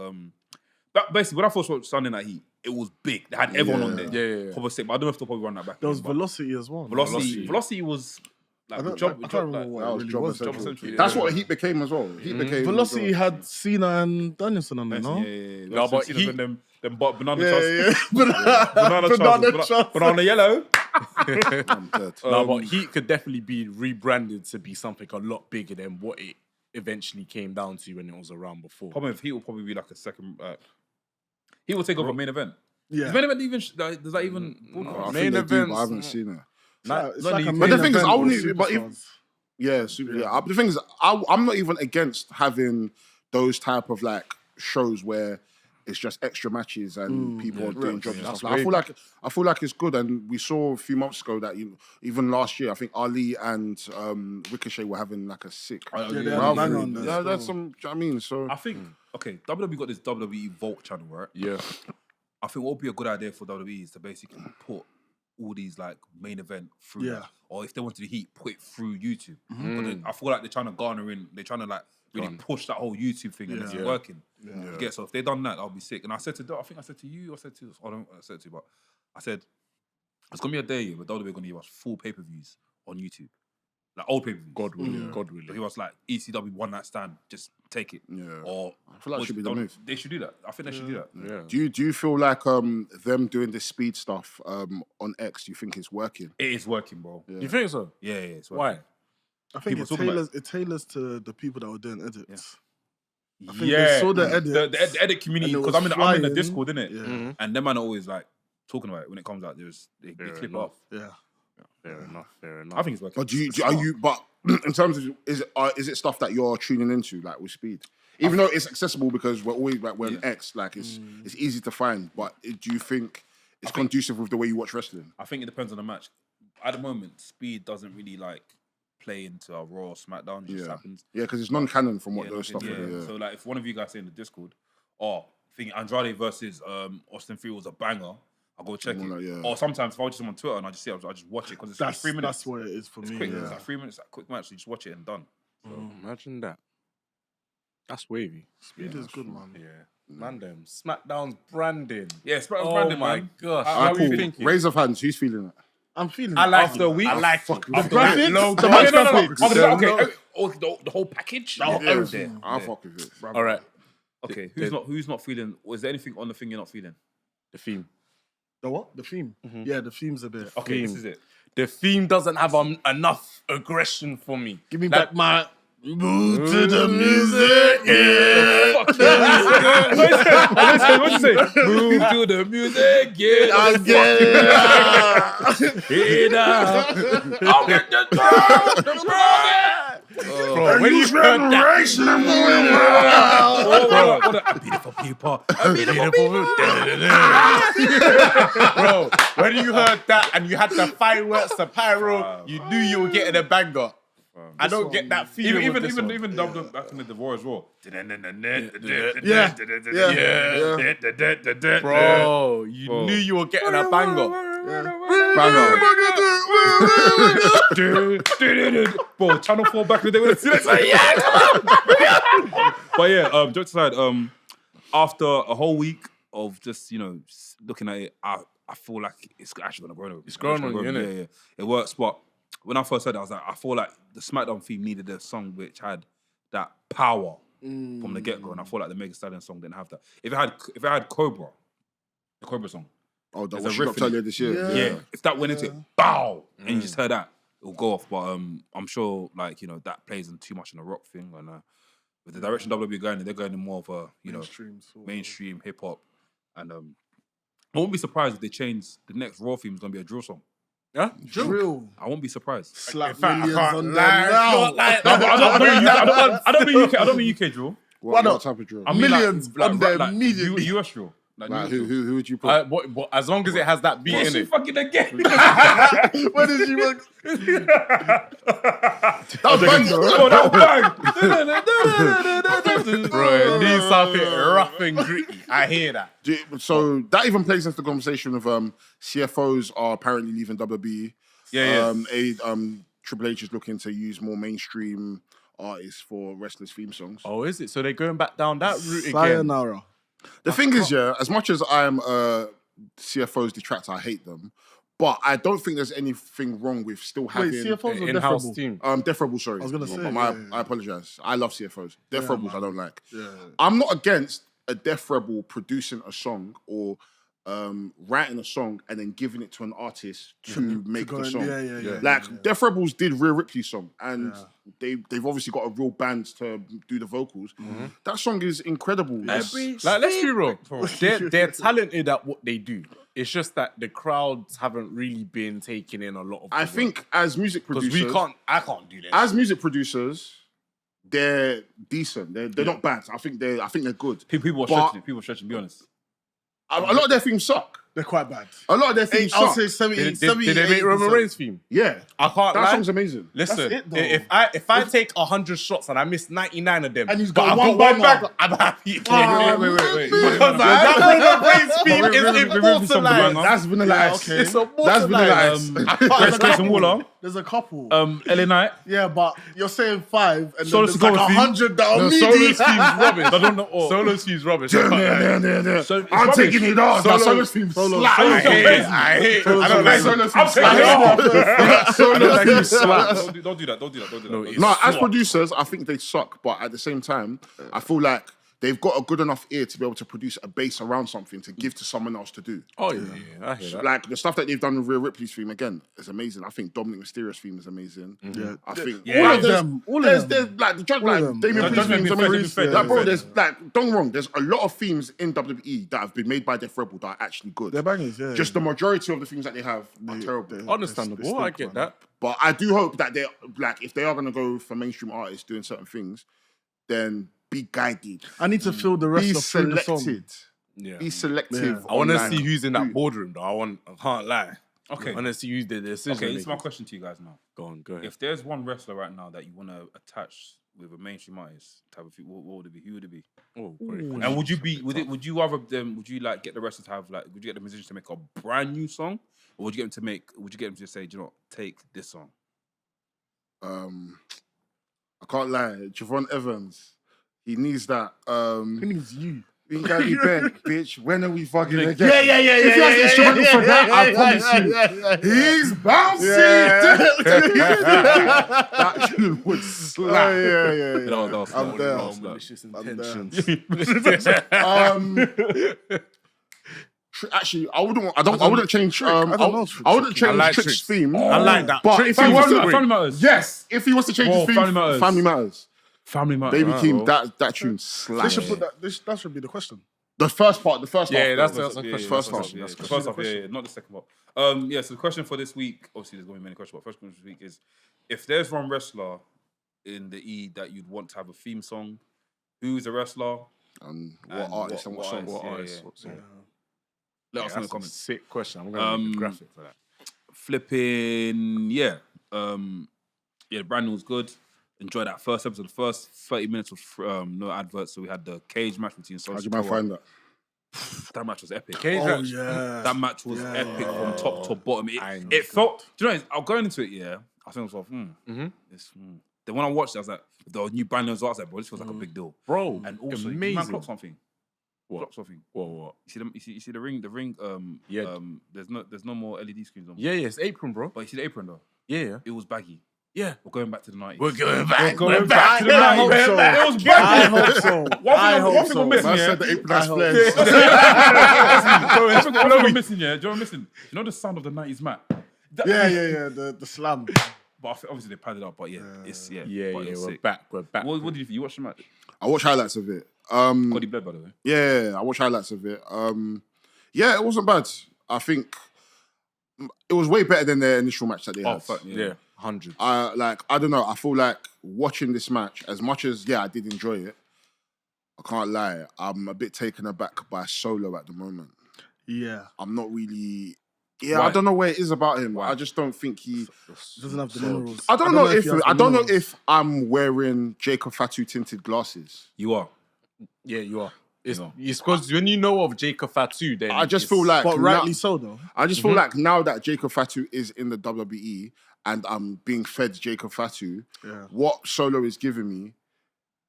But basically, when I first watched Sunday Night Heat, it was big. They had everyone on there. Yeah. Probably sick, but I don't know if they'll probably run that back. There was again, but Velocity as well. Velocity was like I job. can't remember what it really was. Job Central. That's what Heat became as well. Heat became Velocity had Cena and Danielson on there, no? Yeah. No, but Heat, them banana Yeah, trust. Banana Banana yellow. I'm dead. No, but Heat could definitely be rebranded to be something a lot bigger than what it eventually came down to when it was around before. Problem with Heat will probably be like a second. He will take over main event. Yeah. Is main event even? Does that even? I Main think they do, events- but I haven't seen it. It's like a But the main thing is, event I with only. But if, superstars. The thing is, I'm not even against having those type of like shows where it's just extra matches and people are doing jobs and stuff. Like, I feel like it's good, and we saw a few months ago that even last year, I think Ali and Ricochet were having like a sick. they had a bang on there Yeah, still. that's some. Do you know what I mean? So I think WWE got this WWE Vault channel, right? Yeah. I think what would be a good idea for WWE is to basically put all these like main event through, Yeah. or if they want to do Heat, put it through YouTube. But then I feel like they're trying to garner in. They're trying to like really push that whole YouTube thing, and it's working. You get, so if they done that, I'll be sick. And I said to, I think I said to you, I said to you, but I said it's gonna be a day where WWE are gonna give us full pay-per-views on YouTube, like old pay-per-views. God willing. God willing. He was like ECW one night stand, just take it. Yeah. Or I feel like it should be the move. They should do that. I think they should do that. Yeah. Do you feel like them doing this speed stuff on X? Do you think it's working? It is working, bro. You think so? Yeah, it's working. Why? I think People talking about it tailors to the people that were doing edits. I think Yeah, they saw the edit. the edit community, and it because was I'm in the flying. Discord, innit? Yeah. And them man are always like talking about it when it comes out. They clip it off. Yeah. Fair enough. I think it's working. But are you? But in terms of is it stuff that you're tuning into like with speed? Even though it's accessible because we're always like we're on X, like it's easy to find. But do you think it's conducive with the way you watch wrestling? I think it depends on the match. At the moment, speed doesn't really like play into our Raw or SmackDown. It just happens. Yeah, because it's non-canon from what those stuff. Yeah. So like, if one of you guys say in the Discord, thinking Andrade versus Austin Theory was a banger, I'll go check it. Like, Or sometimes if I just on Twitter and I just see it, I just watch it because it's 3 minutes. That's what it is for me. Quick. Yeah. It's like 3 minutes, like quick match. So you just watch it and done. Imagine that. That's wavy. Speed is good, man. Yeah. Mandem. SmackDown's branding. Yeah, SmackDown's Oh branding, my man. gosh. How Alright, are you cool. thinking? Raise of hands. Who's feeling it? I'm feeling I it. like After a week? I like Fuck it. it. The graphics, logo. the Oh, match no. graphics. The whole package. Everything. I fuck with it. All right. Okay, who's not feeling? Was there anything on the thing you're not feeling? The theme. The what? The theme. Yeah, the theme's a bit. Okay, Theme. this is it. The theme doesn't have enough aggression for me. Give me Like, back my move to the music. Yeah. What'd you say? Move to the music, yeah. I get it. Hey now. I'll get the drum. Bro, when you heard that, What a beautiful people. bro, when you heard that and you had the fireworks, the pyro, you knew you were getting a banger. I don't get that feeling. Even with this one. back in the Raw as well. Bro, you knew you were getting a banger. Bro, Channel 4 back in the day when it's like, yeah, come on. But yeah, jokes aside, after a whole week of just, looking at it, I feel like it's actually gonna grow. It's growing on you, innit? Yeah. It works, but when I first heard it, I was like, I feel like the SmackDown theme needed a song which had that power from the get-go, and I feel like the Mega Stallion song didn't have that. If it had Cobra, the Cobra song. Oh, that there's was a riff dropped in it. earlier this year. Yeah. If that went into it, bow, and you just heard that, it'll go off. But I'm sure, that plays in too much in the rock thing, and with the direction WWE going in, they're going in more of a, mainstream hip hop, and I won't be surprised if they change the next Raw theme is gonna be a drill song. Yeah, Drill. I won't be surprised. Slap fact, I millions can't on them lie. now. I don't mean UK. I don't mean UK drill. What type of drill? I mean Millions on there immediately. US drill. Like, who would you put? What, as long as it has that beat in it. Fucking again. Where did you work? That was bang, bro. Oh, that bang. Bro, it needs something rough and gritty. I hear that. So that even plays into the conversation of CFOs are apparently leaving WWE. Triple H is looking to use more mainstream artists for wrestlers' theme songs. Oh, is it? So they're going back down that route again? Sayonara. The thing is, as much as I'm CFO's detractor, I hate them. But I don't think there's anything wrong with still having CFOs or in-house Death team. Death Rebel, sorry. I was gonna say, I apologize. I love CFOs. Death Rebels, I don't like. Yeah. I'm not against a Death Rebel producing a song or writing a song and then giving it to an artist to make the song. Death Rebels did Rhea Ripley's song, and they've obviously got a real band to do the vocals. That song is incredible. Let's be real. They're talented at what they do. It's just that the crowds haven't really been taking in a lot of. I think as music producers, I can't do that. As music producers, they're decent. They're not bad. I think they're good. People are stretching it. People are stretching. Be honest. A lot of their themes suck. They're quite bad. A lot of their themes I'll suck. say 70. Did they make Roman Reigns theme? Yeah, I can't that lie. song's amazing. Listen, That's it, though. if I take 100 shots and I miss 99 of them, And he's but got I've one got one banger. back, I'm happy. Wait. Because that Roman Reigns theme is immortalized. That's Vanilla Ice. Okay. It's That's Vanilla Ice. Grace and Waller. There's a couple. LA Knight. Yeah, but you're saying 5 and Solo then there's like Sikoa theme. 100 that are No, meaty. Solo's theme's rubbish. I don't know. Solo's theme's rubbish. So it's I'm rubbish. taking it off. Solo- Solo's theme slap. I hate it. I don't like Solo's Solo. theme I'm taking it slap. off. Solo's theme slap. Don't do that. No, as producers, I think they suck, but at the same time, I feel like they've got a good enough ear to be able to produce a base around something to give to someone else to do. Oh yeah, I hear that. Like the stuff that they've done with Rhea Ripley's theme again is amazing. I think Dominic Mysterio's theme is amazing. Yeah. I think All of them. There's like the judge, All of like them. Damien Priest Judgment themes be amazing. fair, Like, bro, fair. there's like don't get me wrong. There's a lot of themes in WWE that have been made by Death Rebel that are actually good. They're bangers, yeah. Just the majority of the themes that they have are terrible. Understandable. I get that. But I do hope that they're like, if they are going to go for mainstream artists doing certain things, then be guided. I need to feel the rest Be of through the song. selected. Yeah. Be selective. I want to online. see who's in that boardroom, though. I can't lie. Okay. I want to see who's the decision. Okay, this is my maker. question to you guys now. Go on, go ahead. If there's one wrestler right now that you want to attach with a mainstream artist type of, what would it be? Who would it be? Oh, great question. And would you rather them? Would you like get the wrestlers to have like? Would you get the musicians to make a brand new song, or would you get them to make? Would you get them to say, do you know, what, take this song? I can't lie. Javon Evans, he needs that. Who needs you? We ain't gotta be back, bitch. When are we fucking again? Yeah. If he has an instrumental for that, I promise you, he's bouncing. That tune would slap. I'm there. Malicious I'm intentions. Actually, I wouldn't change. I wouldn't change like Trick's Trick's. theme. I like that. But if he was to, Family Matters. yes, if he was to change his theme, Family Matters. Family Matters. Family Matters. Baby Keem, bro. that tune They slaps. should put that. That should be the question. The first part. Yeah, that's though. the Yeah, question. First half. yeah, That's the first half, yeah, not the second part. Yeah. So the question for this week, obviously, there's going to be many questions, but first question this week is: if there's one wrestler in the E that you'd want to have a theme song, who's the wrestler? What artist and what song? artist, What yeah, artist? yeah. What song? Let us know in the That's a comments. sick question. I'm going to make a graphic for that. Flipping, yeah. Yeah, the brand new was good. Enjoyed that first episode. The first 30 minutes of no adverts. So we had the cage match between Sikoa. How do you mind find that? That match was epic. Yeah. That match was epic from top to bottom. It felt. Do you know? I was going into it. Yeah, I think I was like, Then when I watched it, I was like, the new brand new as well. I was like, bro, this feels like a big deal, bro. And also, amazing. man, clock something. What? Clock something. What? You see the ring. The ring. There's no more LED screens on. Yeah, it's apron, bro. But you see the apron though. Yeah. It was baggy. Yeah. We're going back to the 90s. We're going back. Going back to the 90s. I hope so. It was baggy. I hope so. One thing we're missing, Man yeah. said the apron has hope flares. One thing we're missing, yeah. Do you know what I'm missing? You know the sound of the 90s mat? Yeah. The slam. But obviously they padded up. But yeah, it's Yeah, it's we're sick. back. We're back. What did you think? You watched the match? I watched highlights of it. Cody bled, by the way. Yeah, I watched highlights of it. Yeah, it wasn't bad. I think it was way better than their initial match that they had. Yeah, 100. I don't know. I feel like watching this match, as much as I did enjoy it, I can't lie. I'm a bit taken aback by Solo at the moment. Yeah. I'm not really. Yeah, Why? I don't know what it is about him. I just don't think he Doesn't have the minerals. I don't know he has the I don't know minerals. if I'm wearing Jacob Fatu tinted glasses. You are. Yeah, you are. It's because when you know of Jacob Fatu, then I just feel like But rightly so, though. I just feel like now that Jacob Fatu is in the WWE and I'm being fed Jacob Fatu, what Solo is giving me,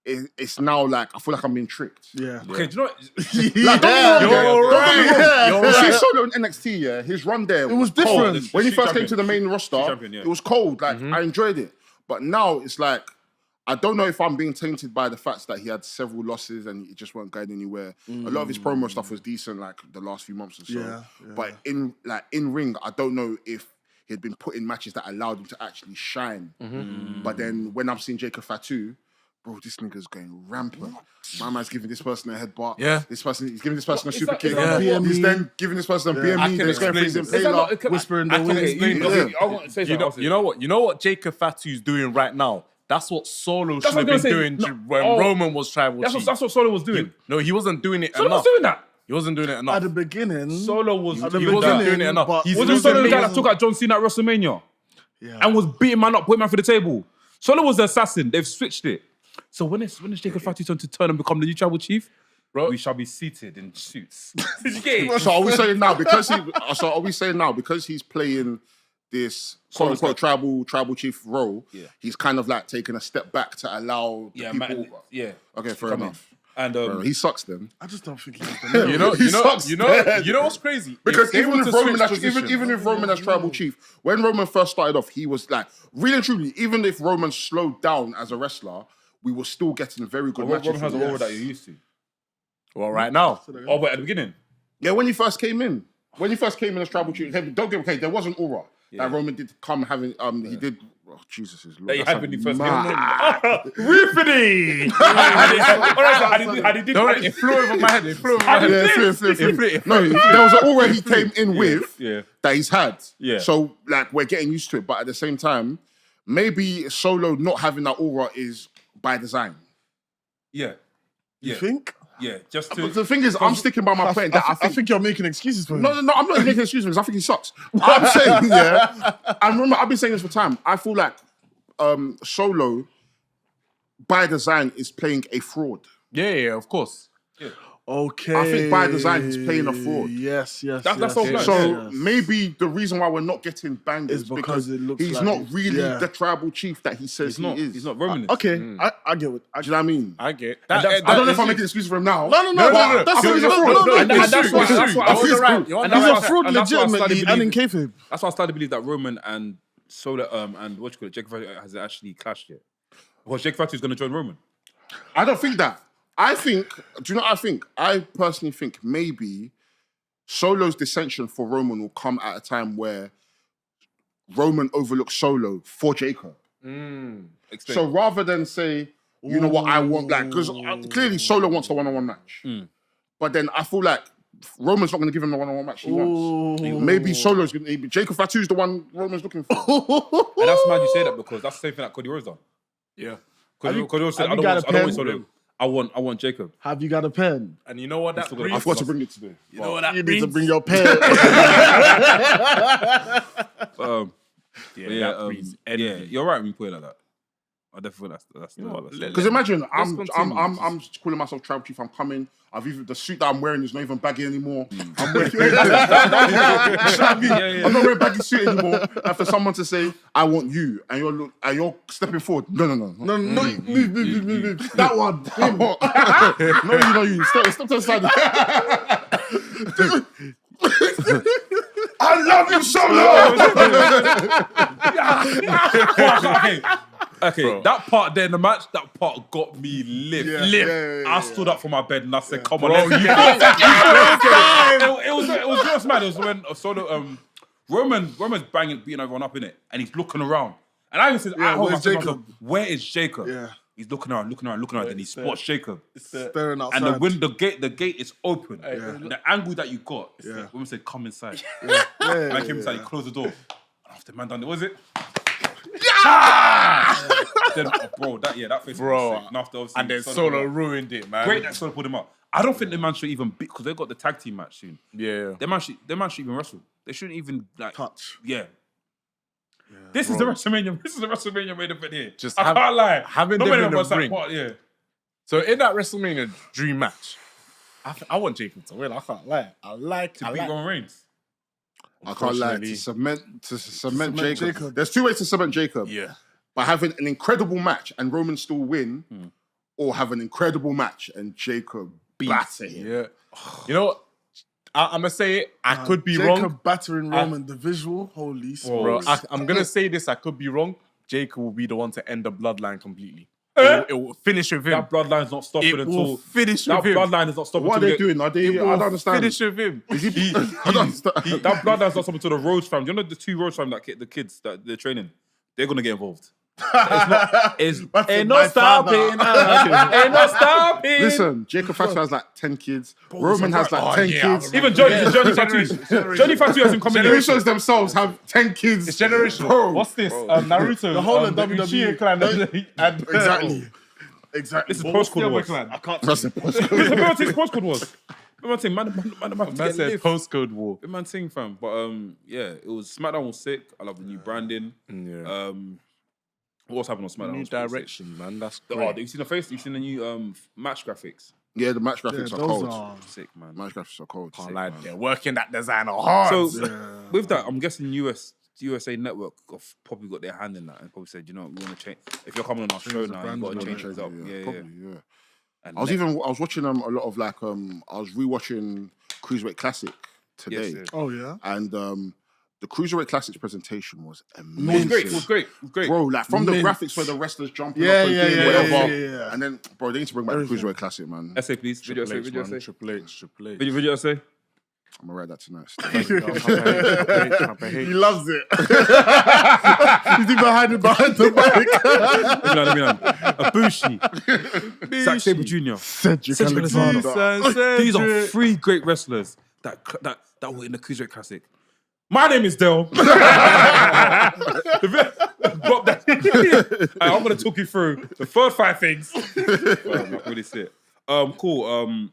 it's now like I feel like I'm being tricked. Yeah. Okay, do you know what? Like, You're right. You see Solo in NXT, his run there. It was cold. different. When he Street first came champion. to the main roster, Champion, yeah. it was cold. Like I enjoyed it, but now it's like I don't know if I'm being tainted by the fact that he had several losses and it just weren't going anywhere. A lot of his promo stuff was decent, like the last few months or so. Yeah. But in ring, I don't know if he had been put in matches that allowed him to actually shine. But then when I'm seeing Jacob Fatu, bro, this nigga's going rampant. My man's giving this person a headbutt. Yeah. He's giving this person a super that- kick. is that BME? He's then giving this person a I BME. can Then he's going for his explain this. impaler. Whispering the I can wind. explain this. I want to say something. You know what Jacob Fatu's doing right now? That's what Solo should what have I'm been gonna doing say. when Roman was tribal That's chief. what Solo was doing. No, he wasn't doing it Solo enough. was doing that. He wasn't doing it enough. At the beginning. Solo was. At the he wasn't beginning, doing it enough. but- He's Wasn't losing Solo the guy me. that took out John Cena at WrestleMania Yeah. and was beating man up, putting man for the table? Solo was the assassin. They've switched it. So when it's Jacob Fatu turn to turn and become the new tribal chief, Bro. we shall be seated in suits. Did you get it? So are we saying now because he's playing this quote unquote tribal chief role, he's kind of like taking a step back to allow the people. Okay, fair come enough. And Bro, he sucks then. I just don't think he's the You know sucks what's crazy? Because If they even were to if Roman, switch positions- even if Roman as tribal chief, when Roman first started off, he was like really and truly. Even if Roman slowed down as a wrestler, we were still getting very good matches. Roman has from an him. aura that you're used to. well, right now, Oh, but at the beginning. Yeah, when he first came in as tribal chief, don't get okay. There was an aura that Roman did come having. He did. Oh, Jesus is Lord. That he That's had when he first mad. came in. Riffity! don't it flew over my head. It flew over my head. Yeah, flip. No, there was an aura he came in with Yeah. that he's had. Yeah. So like we're getting used to it, but at the same time, maybe Solo not having that aura is by design. Yeah. You think? Yeah. Just to. But the thing is, I'm sticking by my point that I think you're making excuses for him. No, I'm not making excuses. I think he sucks. I'm saying, and remember, I've been saying this for time. I feel like Solo, by design, is playing a fraud. Yeah, of course. Okay. I think by design, he's playing a fraud. Yes. That's all yes, right. So yes. maybe the reason why we're not getting bangers Is because it looks he's like not it- really yeah. the tribal chief that he says he is. He's not Roman. Okay, I get what. Do you know what I mean? I get I don't know if I'm making excuses for him now. No. But that's You're- he's a fraud. no, And that's why. He's right. good. And He's that's a fraud and that's why I started legitimately and in believing- kayfabe. That's why I started to believe that Roman and Solo and what you call it, Jacob Fatu hasn't actually clashed yet. Well, Jacob Fatu is going to join Roman. I don't think that. I think, do you know what I think? I personally think maybe Solo's dissension for Roman will come at a time where Roman overlooks Solo for Jacob. Explain. So rather than say, you know what, I want, like, because clearly Solo wants the one-on-one match. But then I feel like Roman's not going to give him the one-on-one match he wants. Maybe Solo's going to, Jacob Fatu's the one Roman's looking for. And that's mad you say that because that's the same thing that Cody Rhodes done. Yeah. Cody Rhodes said, have I you don't got a want pen? Solo. I want Jacob. Have you got a pen? And you know what that brings? I forgot to bring it today. You know what that You need brings? to bring your pen. Yeah, that breeds envy. yeah, you're right when you put it like that. I definitely think that's Because imagine I'm continue. calling myself tribal chief. I'm coming. The suit that I'm wearing is not even baggy anymore. I'm wearing. I'm not wearing baggy suit anymore. And for someone to say, "I want you," and you're stepping forward. No. No, move. That one. Him. No, you. Step to the side. I love you so much. Okay, Bro. that part there in the match, that part got me lit. Yeah. I stood up from my bed and I said, "Come on, Bro, let's you It was just mad. It was when I saw the Roman's beating everyone up in it, and he's looking around. And I even said, where's Jacob? Where is Jacob? Yeah. He's looking around, and he spots Jacob. Staring outside. And the gate is open. The angle that you got, women said, "Come inside." Man came inside, he closed the door. And after man done it, was it? Then, bro, that face was sick. And after, obviously, And then Solo ruined it, man. Great that Solo pulled him out. I don't think the man should even beat, because they've got the tag team match soon. Yeah. They man should even wrestle. They shouldn't even touch. Yeah. This is the WrestleMania. This is the WrestleMania main event here. Just I can't lie. having Not them many in of us the that ring. part, yeah. So in that WrestleMania dream match, I want Jacob to win. I can't lie. I Beat Roman Reigns. I can't lie. To cement Jacob. Jacob. There's two ways to cement Jacob. Yeah. By having an incredible match and Roman still win, or have an incredible match and Jacob batter him. Yeah. You know what? I'm going to say it. I could be Jacob wrong. battering Roman, the visual, holy Bro, smokes. I'm going to say this. I could be wrong. Jacob will be the one to end the bloodline completely. It will finish with him. That bloodline's not stopping It at will all. finish That with him. bloodline is not stopping. What are they doing? I don't understand. Finish with him. I don't understand. That bloodline's not stopping to the Rhodes fam. You know the two Rhodes fam the kids that they're training? They're going to get involved. Ain't no stopping. Ain't no stopping. Listen, Jacob Fatu has like 10 kids. Roman has like 10 kids. Even Johnny Fatu. Johnny Fatu has him coming in. Generations themselves have 10 kids. It's generational. Bro. What's this? Naruto. The whole of the WWE. Uchiha clan. Exactly. This is postcode wars. I can't. That's the post. Remember what his postcode was? Remember man Man said postcode war. Big man thing, fam. But yeah, it was SmackDown was sick. I love the new branding. Yeah. What's happened on SmackDown? New was pretty direction, man. That's sick. great. You've seen the face. You've seen the new match graphics. Yeah, the match graphics are those cold. are- Sick, man. Match graphics are cold. Can't lie, they're working that designer hard. So with that, I'm guessing USA Network have probably got their hand in that and probably said, you know, we want to change. If you're coming on our show now, you've got to change things up. Probably, yeah. And I was watching a lot of I was rewatching Cruiserweight Classic today. Yes. Oh, yeah? And the Cruiserweight Classics presentation was It amazing. was great. Bro, like from the Mint. graphics where the wrestlers jumping Yeah, up and yeah, doing yeah, whatever. yeah. And then, bro, they need to bring back Everything. the Cruiserweight Classic, man. Essay, please. Video essay. Triple H. Video essay. I'm gonna write that tonight. He loves it. He's even hiding behind the mic. Ibushi. Zack Sabre Jr. Cedric Cedric Alexander. These are three great wrestlers that were in the Cruiserweight Classic. My name is Dale. I'm going to talk you through the first 5 things. I can really see it. Cool.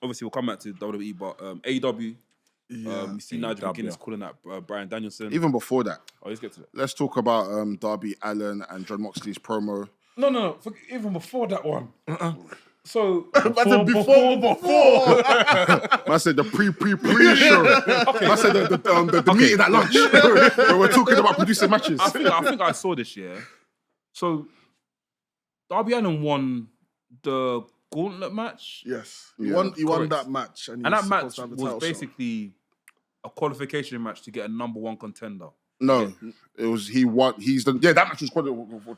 Obviously, we'll come back to WWE, but AEW. You see Nigel McGuinness calling out Bryan Danielson. Even before that, Let's get to it. let's talk about Darby Allin and John Moxley's promo. No. Even before that one. So Before. I said the pre show. I said the meeting at lunch where we're talking about producing matches. I think I saw this year. So Darby Allin won the gauntlet match. Yes. Yeah, He won correct. that match. And And that match supposed to have a was title shot. basically a qualification match to get a number 1 contender. No, it was he won. That match was quite.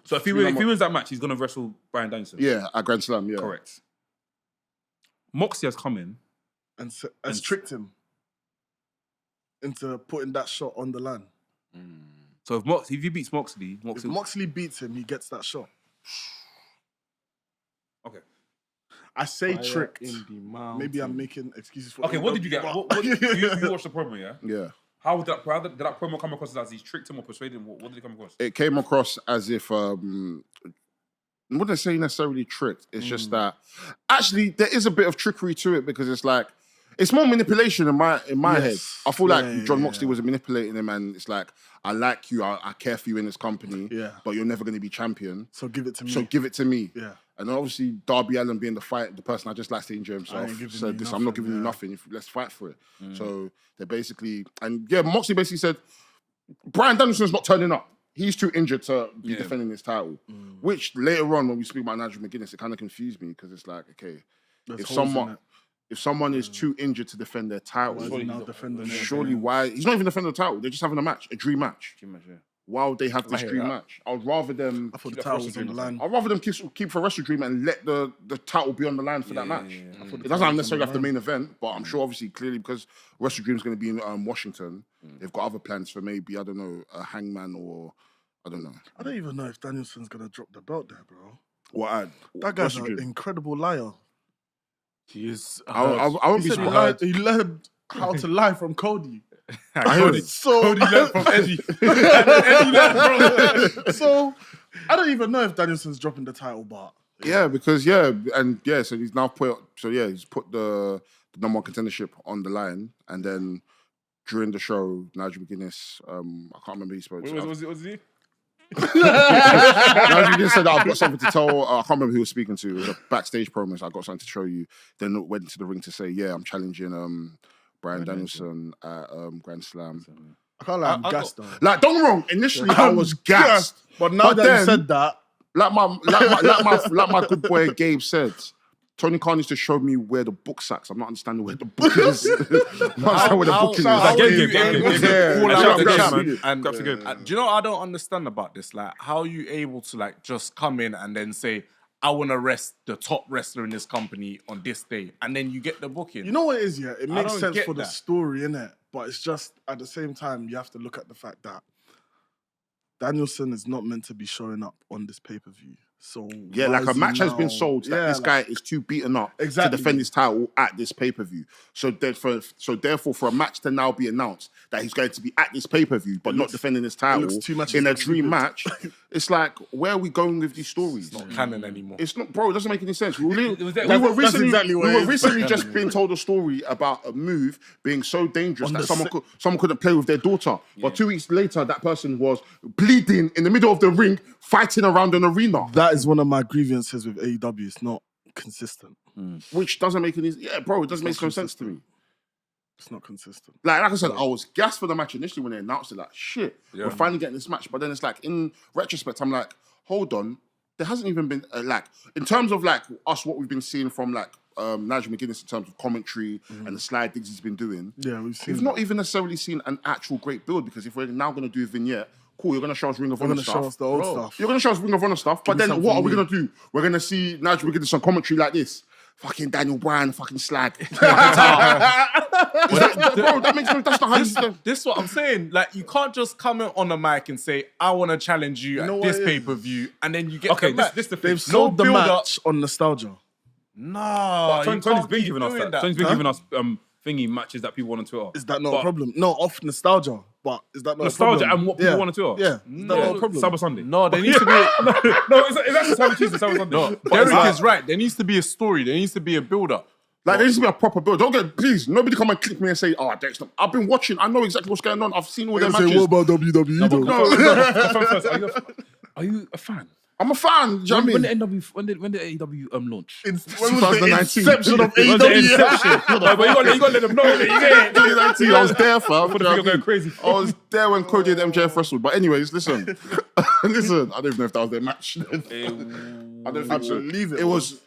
So if he wins that match, he's going to wrestle Bryan Danielson. Yeah, at Grand Slam. Yeah, Correct. Moxley has come in. And has tricked him into putting that shot on the line. So if he beats Moxley, If Moxley beats him, he gets that shot. Okay. I say Fire tricked. in the mountain. Maybe I'm making excuses for Okay, what did you get? You watched the promo, yeah? yeah. How did that promo come across as he's tricked him or persuaded him? What did it come across? It came across as if I wouldn't say necessarily tricked. It's just that actually there is a bit of trickery to it because it's like It's more manipulation in my head. Yes. I feel like Yeah, John yeah, Moxley was manipulating him, and it's like, I like you, I care for you in this company, but you're never going to be champion. So give it to me. So give it to me. Yeah. And obviously, Darby Allin being the person I just like to injure himself, said this, I'm not giving you nothing. Let's fight for it. So they basically, Moxley basically said, Bryan Danielson's not turning up. He's too injured to be defending his title. Which later on, when we speak about Nigel McGuinness, it kind of confused me because it's like, okay, if someone is too injured to defend their title, surely why? He's not even defending the title. They're just having a match, a dream match. Why would they have this dream match? I would rather them. I thought the title was on the line. I'd rather them keep for Wrestle Dream and let the title be on the line for that match. It doesn't necessarily have the main event, but I'm sure, obviously, clearly, because Wrestle Dream is going to be in Washington, they've got other plans for maybe, I don't know, a Hangman or I don't know. I don't even know if Danielson's going to drop the belt there, bro. That guy's an incredible liar. He is. I won't be surprised. He learned how to lie from Cody. I heard it. So Cody learned from Eddie. Eddie learned from. So I don't even know if Danielson's dropping the title, but because so he's now he's put the number one contendership on the line, and then during the show, Nigel McGuinness, I can't remember who he spoke to. Was it? Nigel McGuinness said that I've got something to tell. I can't remember who he was speaking to. It was a backstage promo. I've got something to show you. Then went into the ring to say, I'm challenging Bryan Danielson at Grand Slam. I can't lie, I'm gassed though. Like, don't get me wrong. Initially, I was gassed, but now that you said that, like my good boy Gabe said, Tony Khan needs to show me where the book sacks. I'm not understanding where the book is. I'm not understanding where the book is. Do you know what I don't understand about this? Like, how are you able to like just come in and then say, I want to rest the top wrestler in this company on this day, and then you get the booking? You know what it is, yeah? It makes sense for the story, innit? But it's just, at the same time, you have to look at the fact that Danielson is not meant to be showing up on this pay-per-view. So like a match has been sold that this guy is too beaten up to defend his title at this pay-per-view. So therefore, for a match to now be announced that he's going to be at this pay-per-view but not defending his title in a dream match, it's like, where are we going with these stories? It's not canon anymore. It's not, bro. It doesn't make any sense. We were recently just being told a story about a move being so dangerous that someone couldn't play with their daughter. But 2 weeks later, that person was bleeding in the middle of the ring, fighting around an arena. That is one of my grievances with AEW. It's not consistent. Which doesn't make any... Yeah, bro, it doesn't make no sense to me. It's not consistent. Like I said, I was gassed for the match initially when they announced it. Like, shit, we're finally getting this match. But then it's like, in retrospect, I'm like, hold on. There hasn't even been, in terms of like us, what we've been seeing from like Nigel McGuinness in terms of commentary and the slide digs he's been doing. Yeah, we've not even necessarily seen an actual great build, because if we're now going to do a vignette, cool, you're going to show us Ring of Honor stuff. You're going to show us the old stuff. You're going to show us Ring of Honor stuff, but then what are we going to do? We're going to see Nigel McGuinness on commentary like this. Fucking Daniel Bryan, fucking slag. Bro, that makes no... That's not how you... This is what I'm saying. Like, you can't just come in on the mic and say, I want to challenge you at this pay-per-view, and then you get the match. They've sold the match on nostalgia. No, Tony's been giving us that. Tony's been giving us thingy matches that people want on Twitter. Is that not a problem? No, off nostalgia. But is that not nostalgia a problem? and what people want on Twitter? Yeah. Is that not a problem? Cyber Sunday. No, there needs to be... No, it's actually Cyber Tuesday, Cyber Sunday. No, Derek is right. There needs to be a story. There needs to be a build-up. Like, there needs to be a proper build. Please, nobody come and click me and say, Derek's not... I've been watching. I know exactly what's going on. I've seen all their matches. What about WWE? No. Are you a fan? I'm a fan. Do you know what I mean? When did AEW launch? When was 2019. the inception of When was the inception? AEW? But you got to let them know. You get it. 2019. I was there, fam. What if you're going crazy? I was there when Cody and MJF wrestled. But anyways, listen. I don't even know if that was their match. I don't think so. Believe it. It was...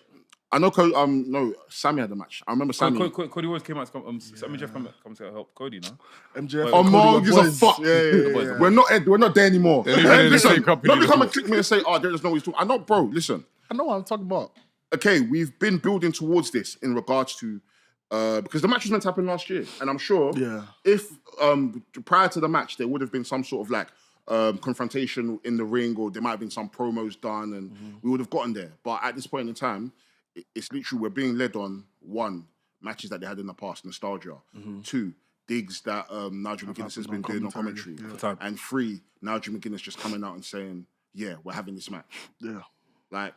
I know no, Sammy had the match. I remember Sammy. Cody always came out to MJF come to help Cody now. MJF. Oh, Mo gives a fuck. Yeah. We're not there anymore. Listen, nobody come and click me and say, there's no way he's talking. I know, bro, listen. I know what I'm talking about. Okay, we've been building towards this in regards to because the match was meant to happen last year. And I'm sure if prior to the match there would have been some sort of like confrontation in the ring, or there might have been some promos done, and we would have gotten there. But at this point in time, it's literally, we're being led on, one, matches that they had in the past, nostalgia. Two, digs that Nigel McGuinness has been doing on commentary. And three, Nigel McGuinness just coming out and saying, we're having this match. Yeah. Like,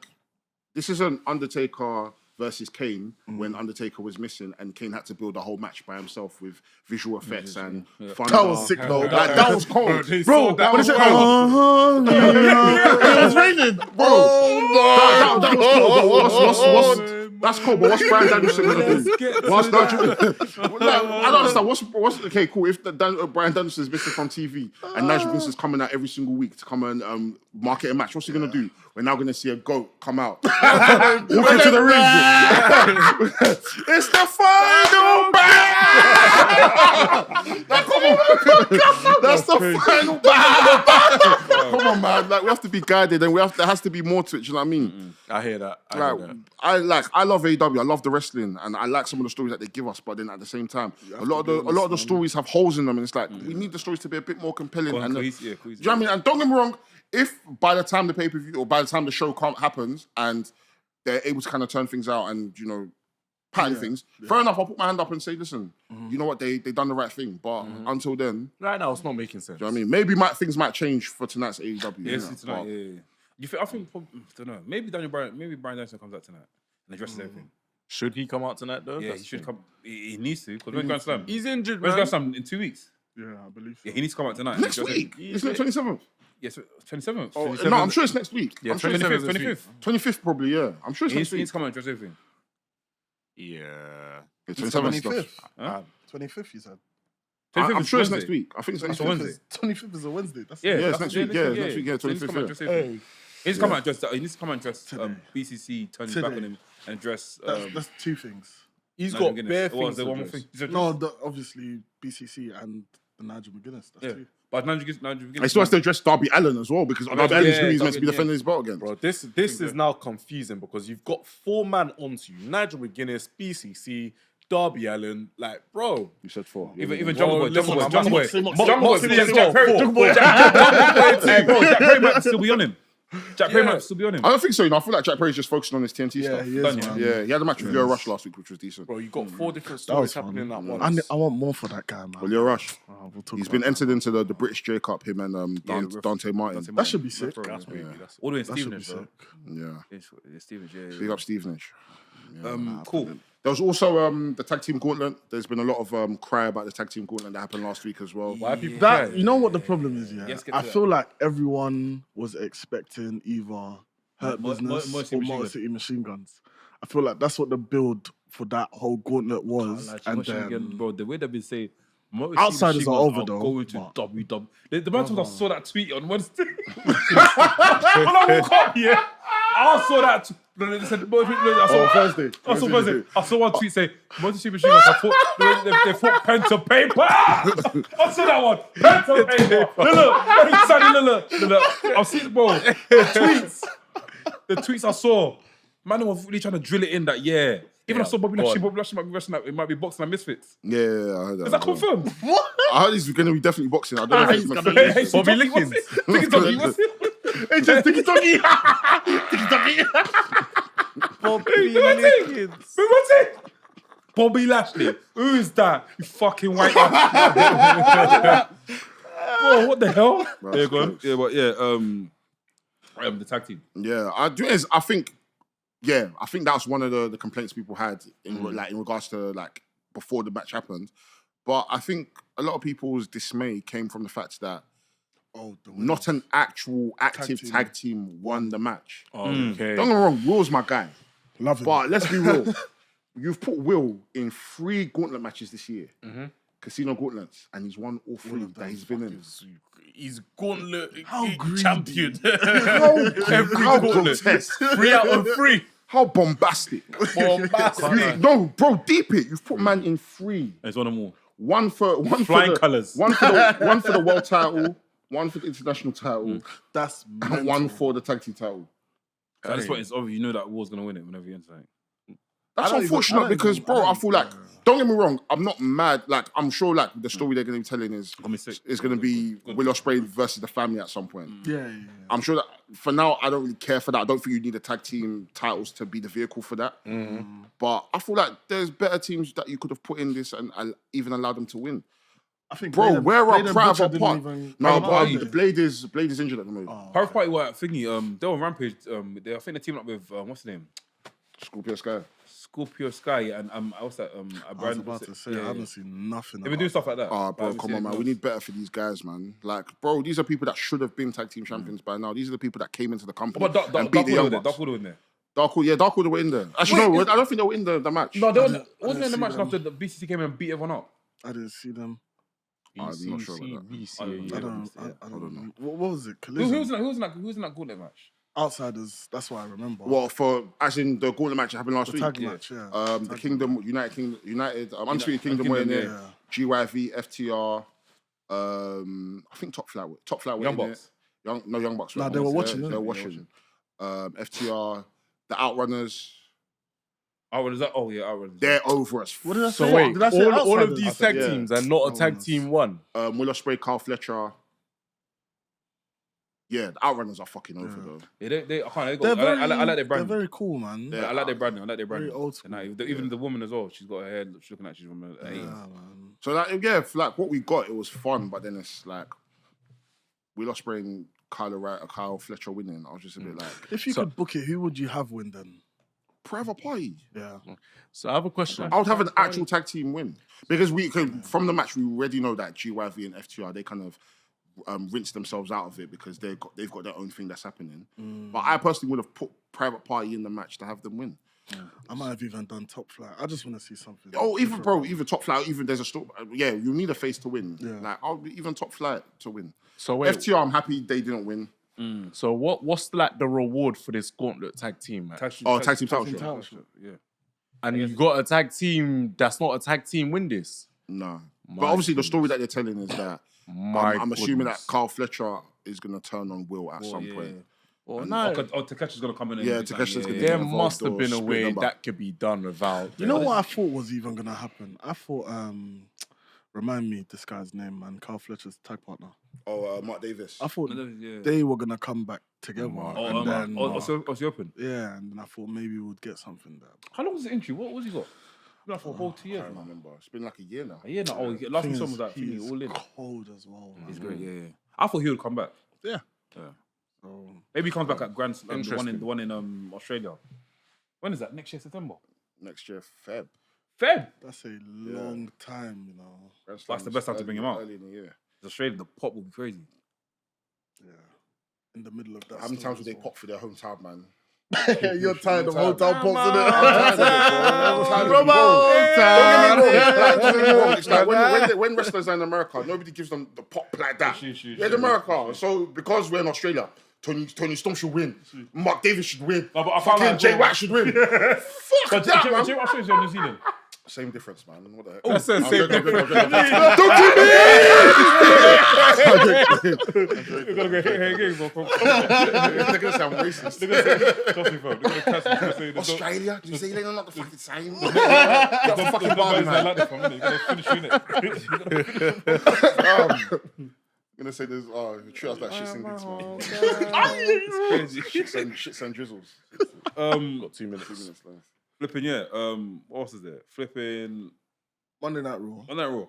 this isn't Undertaker versus Kane when Undertaker was missing and Kane had to build a whole match by himself with visual effects and fun. That was sick though. That was cold. Bro, What is it? It was raining. That was cool. But that's cool. But what's Bryan Danielson gonna do? I don't understand. What's okay? Cool. If Bryan Danielson is missing from TV and Nigel Vince is coming out every single week to come and market a match, what's he gonna do? We're now gonna see a goat come out, walk into the ring. It's the final battle. That's the final battle. Come on, man. Like we have to be guided, and there has to be more to it. You know what I mean? I hear that. I love AEW. I love the wrestling, and I like some of the stories that they give us. But then at the same time, a lot of the stories have holes in them, and it's like we need the stories to be a bit more compelling. Do you know what I mean? And don't get me wrong. If by the time the pay-per-view or by the time the show happens and they're able to kind of turn things out and pattern things, fair enough. I'll put my hand up and say, listen, you know what? They done the right thing. But until then, right now it's not making sense. Do you know what I mean? Maybe things might change for tonight's AEW. Yes, tonight. Yeah. I don't know. Maybe Bryan Danielson comes out tonight and addresses everything. Should he come out tonight though? Yeah, he should come. He needs to because when's Grand Slam? He's injured. When's Grand Slam? In 2 weeks. Yeah, I believe so. Yeah, he needs to come out tonight. Next week? Isn't it 27th? Yes, 27th. Oh, no, I'm sure it's next week. Yeah, I'm sure 25th. 25th probably, yeah. I'm sure it's He next needs week. to come out and address everything. Yeah. 27th stuff. 25th, you said. I'm sure it's next week. I think it's next week. Wednesday. 25th is a Wednesday. That's It's next week. Yeah, next week. Yeah, 25th. He needs to come out and dress. He needs to come out and dress. BCC turn his back on him and dress. That's two things. He's got bare things. One more thing. No, obviously BCC and the Nigel McGuinness. That's two. But Nigel McGuinness. He still has to address Darby Allin as well because Darby Allin's who he's meant to be defending his belt against. Bro, this is now confusing because you've got 4 man onto you: Nigel McGuinness, BCC, Darby Allin. Like, bro, You said 4. Even Jungle Boy. listen, Jungle Boy. Moxley as Jack Perry. Bro, Jack Perry might still be on him. Jack Perry might still be on him. I don't think so. I feel like Jack Perry's just focusing on his TNT stuff. he is, man. Yeah, he had a match with Leo Rush last week, which was decent. bro, you got 4 different stories happening at once. I want more for that guy, man. Well, Leo Rush. We'll talk He's about been that. entered into the British J Cup, him and Dante Martin. That should be sick. That's weird. All the way in That should be Stevenage, bro. Yeah. It's Stevenage, yeah. Big up Stevenage. Cool. There was also the tag team gauntlet. There's been a lot of cry about the tag team gauntlet that happened last week as well. Why people That cry? you know what the problem is, yeah. Let's get to I that. feel like everyone was expecting either Hurt Business Motor City or Machine Motor Guns. City Machine Guns. I feel like that's what the build for that whole gauntlet was. And then, bro, the way they've been saying Outsiders are over, though, going to but- WWE. The amount of times I saw that tweet on Wednesday. When I woke up, yeah, I saw that. They said, Thursday. I saw Thursday. I saw one tweet say, Motor City Machine Guns, they fought pen to paper. I saw that one. Pen to paper. Look. I've seen, bro, the tweets I saw, man was really trying to drill it in that, yeah. Even I saw Bobby Lashley might be wrestling that. It might be boxing and Misfits. Yeah, I heard that. Is that confirmed? what? I heard he's going to be definitely boxing. I don't know if he's meant to be. Bobby Lickens. Tiki-Toki, what's it? It's just Tiki-Toki. Bobby Lickens. What's it? Bobby Lashley. Who's that? You fucking white ass. Bro, what the hell? Yeah, go on. Yeah, but yeah, the tag team. Yeah, I think that's one of the complaints people had in regards to before the match happened. But I think a lot of people's dismay came from the fact that not an actual active tag team won the match. Okay. Don't get me wrong, Will's my guy. Love him. But let's be real. You've put Will in 3 gauntlet matches this year. Casino gauntlets. And he's won all 3 that he's been in. He's gauntlet greedy. champion. How grotesque. 3 out of 3. How bombastic. No, bro, deep it. You've put man in 3. It's one of more. One for Flying the colours. One for the world title, one for the international title, That's and one for the tag team title. At this point, it's obvious. You know that War's gonna win it whenever he enters. That's unfortunate because, bro, I feel like, don't get me wrong, I'm not mad. I'm sure the story they're going to be telling is going to be Will Ospreay versus the family at some point. Yeah. I'm sure that for now, I don't really care for that. I don't think you need the tag team titles to be the vehicle for that. But I feel like there's better teams that you could have put in this and even allowed them to win. I think Bro, where are Blade and Private Butcher Party? didn't even- No, Private but Blade is injured at the moment. Private Party were thingy. They were on Rampage. I think they're teaming up with what's the name? Scorpio Sky. Scorpio Sky and what's that? I was about to say, I haven't seen nothing. They've been doing stuff like that. Oh, bro, come on, man. We need better for these guys, man. Like, bro, these are people that should have been tag team champions by now. These are the people that came into the company and beat the Young Bucks. Dark Order in there. Dark Order were in there. Actually, no, I don't think they were in the match. No, they wasn't in the match after the BCC came and beat everyone up. I didn't see them. I'm not sure about that. I don't know. What was it? Who was in that gauntlet match? Outsiders. That's what I remember. Well, as in the gauntlet match that happened last week. Tag match, yeah. The Kingdom, United, Undisputed Kingdom were in there. Yeah. GYV, FTR, I think Top Flight were Young in Bucks. there. Young Bucks. No, they were watching. They were watching. FTR, the Outrunners. Outrunners. Outrunners. They're over us. What did I say? So wait, Did I say all of Outsiders? these tag teams are not a tag team one. Will Ospreay, Carl Fletcher. Yeah, the Outrunners are fucking over though. Yeah, I like They're their branding. very cool, man. Yeah, I like their branding. Very old school. And even the woman as well. She's got her hair looking like she's from the 80s. Man. So like what we got, it was fun, but then it's like Will Ospreay and Kyle Fletcher winning. I was just a bit like, If you could book it, who would you have win then? Private Party. Yeah. So I have a question. I would have an actual tag team win because from the match we already know that GYV and FTR they kind of rinse themselves out of it because they've got their own thing that's happening. But I personally would have put Private Party in the match to have them win. I might have even done Top Flight. I just want to see something. Oh, even Top Flight, even there's a story. Yeah, you need a face to win. Yeah. Like even Top Flight to win. So wait, FTR, I'm happy they didn't win. so what's like the reward for this gauntlet tag team match? Tag team title shot. Yeah. And you got a tag team that's not a tag team win this. No. But obviously the story that they're telling is that I'm assuming that Carl Fletcher is going to turn on Will at some point. Well, no. Takeshi's going to come in and Takeshi's going to There must have been a way that could be done without. You know what I thought was even going to happen? I thought, remind me this guy's name, man. Carl Fletcher's tag partner. Oh, Mark Davis. I thought they were going to come back together. Open? Yeah, and then I thought maybe we'd get something there. How long was the injury? What was he got? Been for a whole 2 years. I can't remember. It's been like a year now. A year now. Oh, last time was that He's all in. cold as well, man. He's great. Yeah. I thought he would come back. Yeah. So maybe he comes back at Grand Slam. The one in Australia. When is that? Next year, September. Next year, Feb. That's a long time, you know. That's the best time to bring him out. Early in the year. Australia, the pop will be crazy. Yeah. In the middle of that. How many times would they pop for their hometown, man? You're tired of hometown pops, innit? It's like when wrestlers are in America, nobody gives them the pop like that. They're in America. So because we're in Australia, Tony Storm should win. Mark Davis should win. Fucking Jay White should win. Fuck that, man. Jay White's in New Zealand. Same difference, man. What the heck? That's the same difference. You're gonna get hit bro. They're gonna sound racist. Trust me, bro. They're gonna catch me. Australia? New Zealand are not the fucking same. The fucking Barbie, man. Like that for a minute. You're gonna finish it. I'm gonna say there's you treat us like shits and gigs, man. It's crazy. Shits and drizzles. Got 2 minutes. 2 minutes left. Flipping, yeah. What else is there? Flipping Monday Night Raw. on that Raw.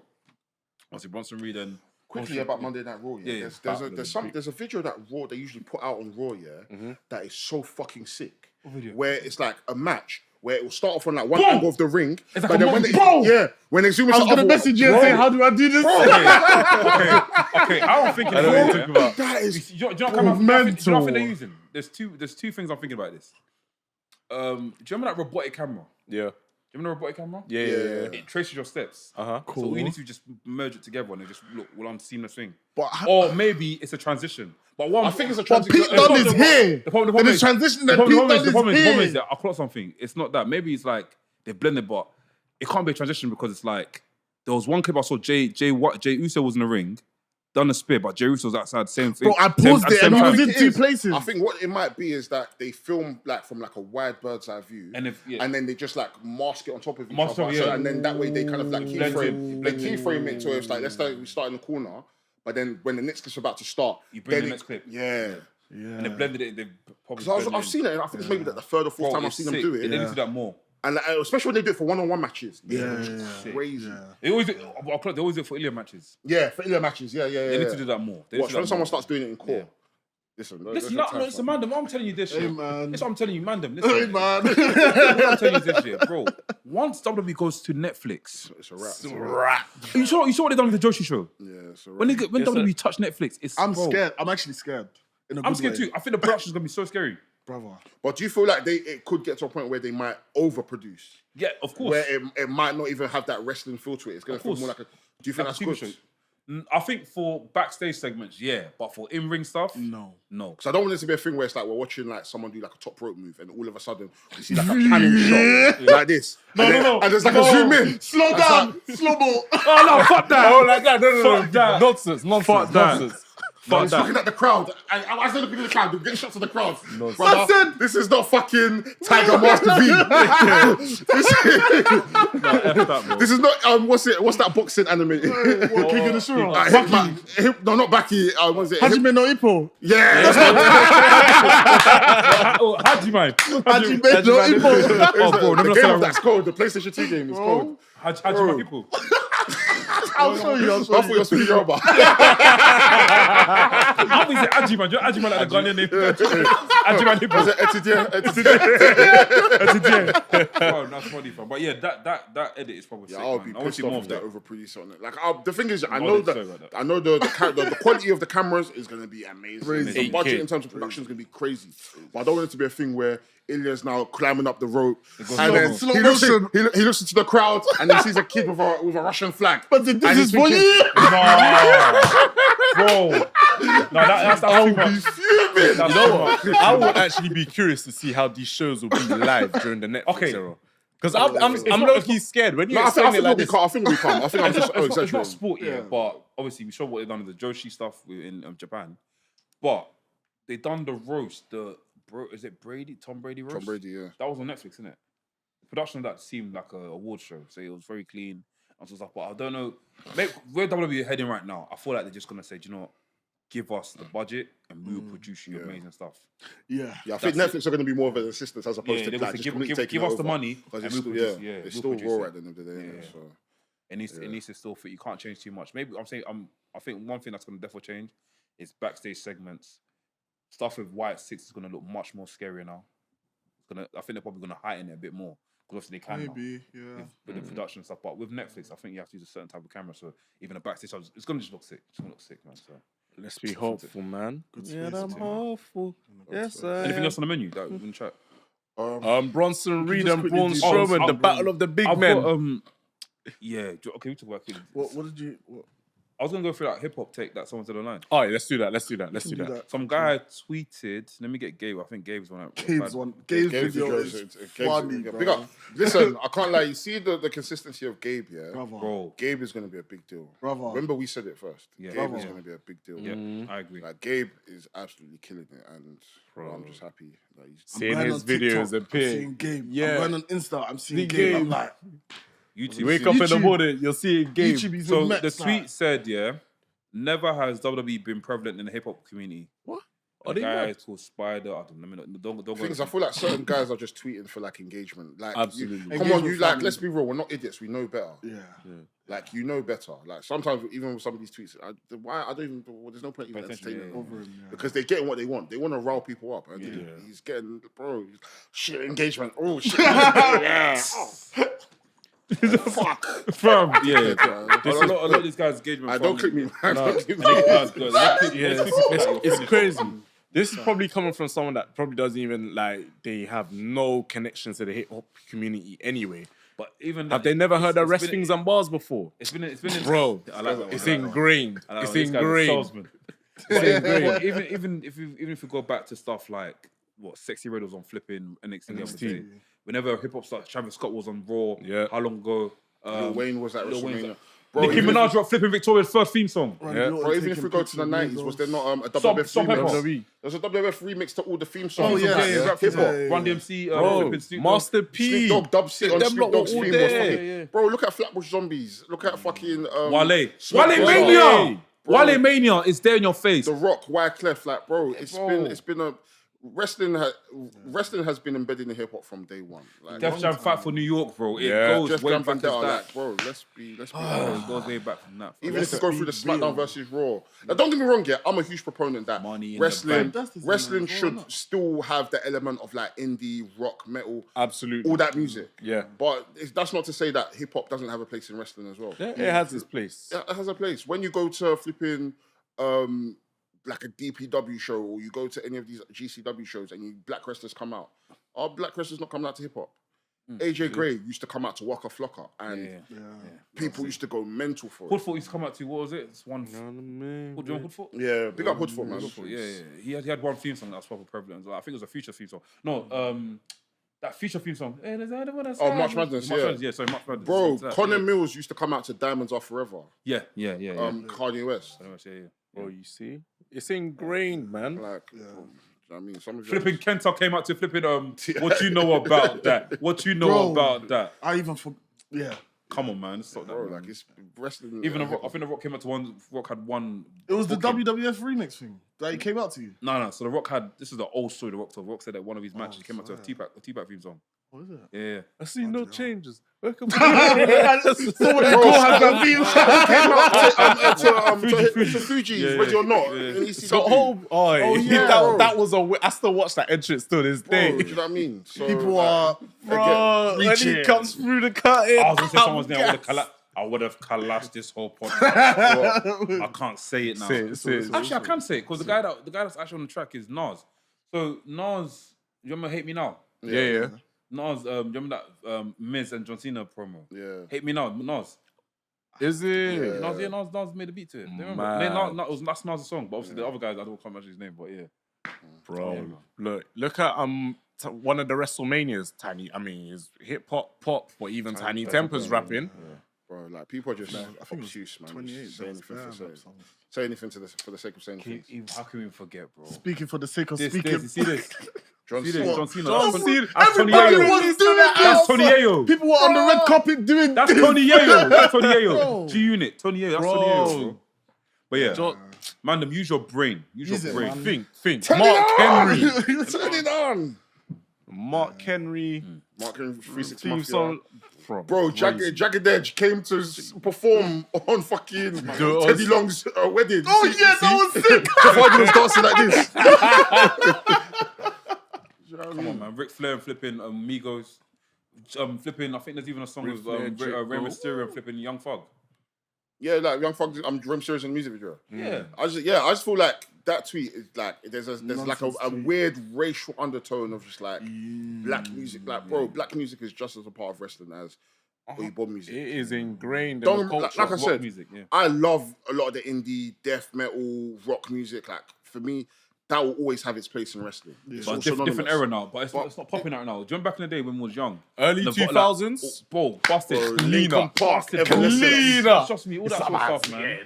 Obviously, Bronson Reed and Quickly about Monday Night Raw, yeah. There's a video that Raw they usually put out on Raw, that is so fucking sick. What video? Where it's like a match where it will start off on like one angle of the ring, It's like but then when they zoom into I was gonna message you and say, how do I do this? Okay. I'm thinking about that is Do you know what I think they're using? There's two things I'm thinking about this. Do you remember that robotic camera? Yeah. Do you remember the robotic camera? Yeah. It traces your steps. Cool. So all you need to just merge it together and it just look on seamless thing. But Or maybe it's a transition. But I think it's a But transition. Pete Dunne is here. The problem And is it's transition that the Pete problem Dunne is is here. that I'll clock something. It's not that. Maybe it's like they've blended, but it can't be a transition because it's like there was one clip I saw Jay Uso was in the ring, done a spear, but Jey Uso's outside, same thing. Bro, I paused it and he was in two places. I think what it might be is that they film like from like a wide bird's eye view, and then they just like mask it on top of each other, so, and then that way they kind of like keyframe it to where it's like let's say we start in the corner, but then when the next clip's about to start, you bring the next clip. Yeah. And they blended it. They probably. I've seen it. And I think it's maybe like the third or fourth time I've seen them do it. They need to do that more. And especially when they do it for one-on-one matches. Crazy. They always do it for Ilya matches. Yeah, for Ilya matches. Yeah. They need to do that more. Watch when someone starts doing it in core. Listen, listen, Mandem, I'm telling you this shit. Hey, man. That's what I'm telling you, Mandem. Listen, Hey, man. what I'm telling you this shit, bro. Once WWE goes to Netflix, it's a wrap. It's a wrap. you saw what they done with the Joshi show. Yeah, it's a wrap. When WWE touch Netflix, it's I'm bro, scared. I'm actually scared. In a I'm good scared way. too. I think the production's gonna be so scary. Brother. But do you feel like it could get to a point where they might overproduce? Yeah, of course. Where it might not even have that wrestling feel to it. It's going to feel course. more like a... Do you think Like that's a TV good? show. I think for backstage segments, yeah, but for in-ring stuff, No. Because I don't want it to be a thing where it's like we're watching like someone do like a top rope move and all of a sudden we see like a cannon shot like this. No. And there's like a zoom in. Slow down. Slow mo. Oh no, fuck that! Oh, like that. No. Fuck that. Nonsense. Fuck that. He's looking at the crowd. And I was looking at the crowd. We're getting shots of the crowd. Listen. This is not fucking Tiger Master V. This is not what's that boxing anime? What, King of the Shura? No, not Baki. What is it? Hajime no Ippo. Yeah. Hajime. Hajime no Ippo. Oh, bro, The never game said that's called. The PlayStation 2 game is called. Hajime people. I'll show you. I thought you were speaking Yoruba. I think it's Hajime. Hajime like the Ghanaian name. Hajime people. Was it Etienne? Oh, that's funny, fam. But yeah, that edit is probably sick, I'll man. be I want to pissed see more off of if they that. overproduce on it. Like the thing is, I Sorry know about that. the quality of the cameras is going to be amazing. The budget 8K. in terms of production is going to be crazy. But I don't want it to be a thing where Ilya's now climbing up the rope goes and then slow he motion. looks into the crowd and he sees a kid with a Russian flag. But this And is he's for thinking, you. Bro. No, that's too much. You know what? I would actually be curious to see how these shows will be live during the Netflix era. Because I'm low-key scared. When you No, I explain think it like we'll be this, calm. I think we'll be calm. I think I'm just It's not exaggerating. sport yet, but obviously we saw what they done with the Joshi stuff in Japan. But they done the roast, is it Brady? Tom Brady roast? Tom Brady, yeah. That was on Netflix, isn't it? The production of that seemed like an award show, so it was very clean and stuff. But I don't know, where WWE are heading right now, I feel like they're just gonna say, do you know what? Give us the budget and we will produce you amazing stuff. Yeah. Yeah, I think Netflix are going to be more of an assistance as opposed Yeah, to they like will say, just completely taking give us it the over. money Because and it's we'll still, produce, it's we'll still produce raw it. at the end of the day. Yeah. So. It needs to still fit. You can't change too much. Maybe I think one thing that's going to definitely change is backstage segments. Stuff with White Six is going to look much more scarier now. I think they're probably going to heighten it a bit more because obviously they can Maybe, now yeah. with the production and stuff. But with Netflix, I think you have to use a certain type of camera. So even a backstage, it's going to just look sick. It's going to look sick, man. So let's be hopeful, man. space I'm to- hopeful. Yes, sir. anything else on the menu that we can chat? Bronson Reed just and quickly Braun do- Strowman, the battle of the big men. Okay, we talk about. What did you... What? I was gonna go through that hip hop take that someone said online. Oh, yeah, let's do that. Let's do that. Some guy tweeted. Let me get Gabe. I think Gabe's one. Gabe's video is funny, bro. Big up. Listen, I can't lie. You see the consistency of Gabe, yeah? Brother. Bro, Gabe is going to be a big deal. Brother. Remember we said it first. Yeah. Gabe Brother. is going to be a big deal. yeah, I agree. Like Gabe is absolutely killing it, and I'm just happy that he's. Seeing Going his on videos TikTok, appear. I'm seeing Gabe. Yeah. I'm going on Insta. I'm seeing The Gabe. I'm Gabe. like, YouTube. You wake up in the YouTube. morning, you'll see a game. YouTube is So with the Mets, tweet like. said, yeah, never has WWE been prevalent in the hip hop community. What? A Are they guy mad? called Spider. I don't know. Don't go. Things I feel like certain guys are just tweeting for like engagement. Like, Absolutely. come on, Engagement you like. family. Let's be real. We're not idiots. We know better. Yeah. Like you know better. Like sometimes even with some of these tweets, there's no point even Attention, entertaining them. Over him, yeah. Because they're getting what they want. They want to rile people up. And he's getting, shit engagement. Oh, shit. Yeah. Fuck. Fam, yeah. man. A lot of these guys' engagement. I don't click me, man. Don't click me. It's crazy. This is probably coming from someone that probably doesn't even they have no connection to the hip hop community anyway. But even Have they never heard of Wresthings and bars before? It's been Bro, I like that one. it's I like that one. ingrained. I like It's that one. This guy's a ingrained. salesman. But even if we go back to stuff like what Sexy Red was on flipping NXT the other day. Whenever hip hop started, Travis Scott was on Raw. Yeah. How long ago? Lil Wayne was at Lil Wayne's WrestleMania. at- Bro, Nicki even Minaj dropped flipping Victoria's first theme song. Yeah. Bro, even if we go to the 90s, was there not a Stop WWF Hip Hop. remix? WWE. There's a WWF remix to all the theme songs. Oh, yeah, yeah. Rap Hip hop. Yeah. Run DMC, Bro, flipping Snoop Dogg. Master P. Snoop Dogg, Dub C on Them Snoop lot Dogg's were all theme was there. fucking... Bro, look at Flatbush Zombies. Look at fucking... Wale. Smoke Wale Dogg. Mania. Bro. Wale Mania is there in your face. The Rock, Wyclef, like, bro, it's bro. been a... wrestling has been embedded in hip hop from day one. Like, Def Jam Fight for New York, bro. It Yeah. goes Jeff way Jam back from as there, that. like, bro, let's be It honest. goes way back from that. Even if you go through the SmackDown versus Raw. Now, don't get me wrong, yeah, I'm a huge proponent that Money in the wrestling bank. wrestling should still have the element of like indie, rock, metal, Absolutely. all that music. Yeah. But that's not to say that hip hop doesn't have a place in wrestling as well. Yeah, it has its place. Yeah, it has a place. When you go to flipping like a DPW show or you go to any of these GCW shows and black wrestlers come out, are black wrestlers not coming out to hip hop? AJ Gray used to come out to Waka Flocka and people used to go mental for it. Hoodfoot used to come out to, what was it? It's one. Hoodfoot? Yeah, big up Hoodfoot, man. Hoodfoot, yeah. He had one theme song that was proper prevalent. I think it was a Future theme song. No, that Future theme song. Hey, March Madness, yeah. Sorry, March Madness. Bro, Exactly, Connor Mills used to come out to Diamonds Are Forever. Yeah. Kanye West. Bro, you see? It's ingrained, man. Like, I mean, some of Flipping Kenta came out to flipping what you know about that? What you know about that? I even forgot. Yeah. Come on, man. Stop that. bro, Man. like it's wrestling. Even I think the Rock came out to one. Rock had one. It was the booking. WWF remix thing that he came out to you. No. So the Rock had. This is the old story. The Rock told. Rock said that one of his matches came out to a T-Pack theme song. What is it? Yeah. I see no changes. Welcome So what the goal has that theme? to Fuji's, Ready or Not, in ECW. So that was I still watch that entrance to this day. Bro, do you know what I mean? So, People are Bro, when he reaching. comes through the curtain. I was gonna say someone's name. I would have collapsed this whole podcast. I can't say it now. Say it. Actually, I can say it because the guy that's actually on the track is Nas. So Nas, you remember Hate Me Now? Yeah. Nas, you remember that Miz and John Cena promo? Yeah. Hate Me Now, Nas. Is it? Nas made a beat to it. They remember? Man. That's Nas' song, but obviously the other guys, I don't remember his name, but yeah. Bro, look at one of the WrestleManias, Tiny. I mean, is hip hop, pop, or even Tiny Temper's rapping. Bro, like people are just I think obtuse, man. 28. Say anything for say anything for the sake of saying things. How can we forget, bro? Speaking for the sake of You speaking. see this? John See Cena. this? John Cena. John That's Cena. That's Tony Everybody Yayo. was doing that. That's Tony Yayo. People were on the red carpet doing That's this. Tony Yayo. That's Tony Yayo. Bro. G-Unit. Tony Yayo. That's Bro. Tony Yayo, bro. But yeah, John- Mandem, use your brain. Use Use your it, brain. man. Think. Turn Mark it on! Henry. Turn it on! Mark Henry. Mark Henry, 3-6 Theme Mafia. song. Bro, Jagged Edge came to perform on fucking Dude, Teddy Long's wedding. Oh yeah, that was sick. Jeff Hardy was dancing like this. Come on, man. Ric Flair and flipping Migos. Flipping, I think there's even a song Ric with Flair, Rey Drake, Mysterio and flipping Young Thug. Yeah, like Young Thug, I'm Rem Serious in the music video. Yeah. I just feel like that tweet is like there's like a tweet. weird racial undertone of just like black music. Like, bro, black music is just as a part of wrestling as Oyibo music. It is ingrained in the Don't culture. like I said, music, yeah. I love a lot of the indie, death metal, rock music. Like for me, that will always have its place in wrestling. It's But all different synonymous. era now, but it's not popping out now. Do you remember back in the day when we was young? Early The 2000s? Bro, busted. Bro, Linkin Park, Busted. Evanescence. Trust me, all that sort of stuff, man.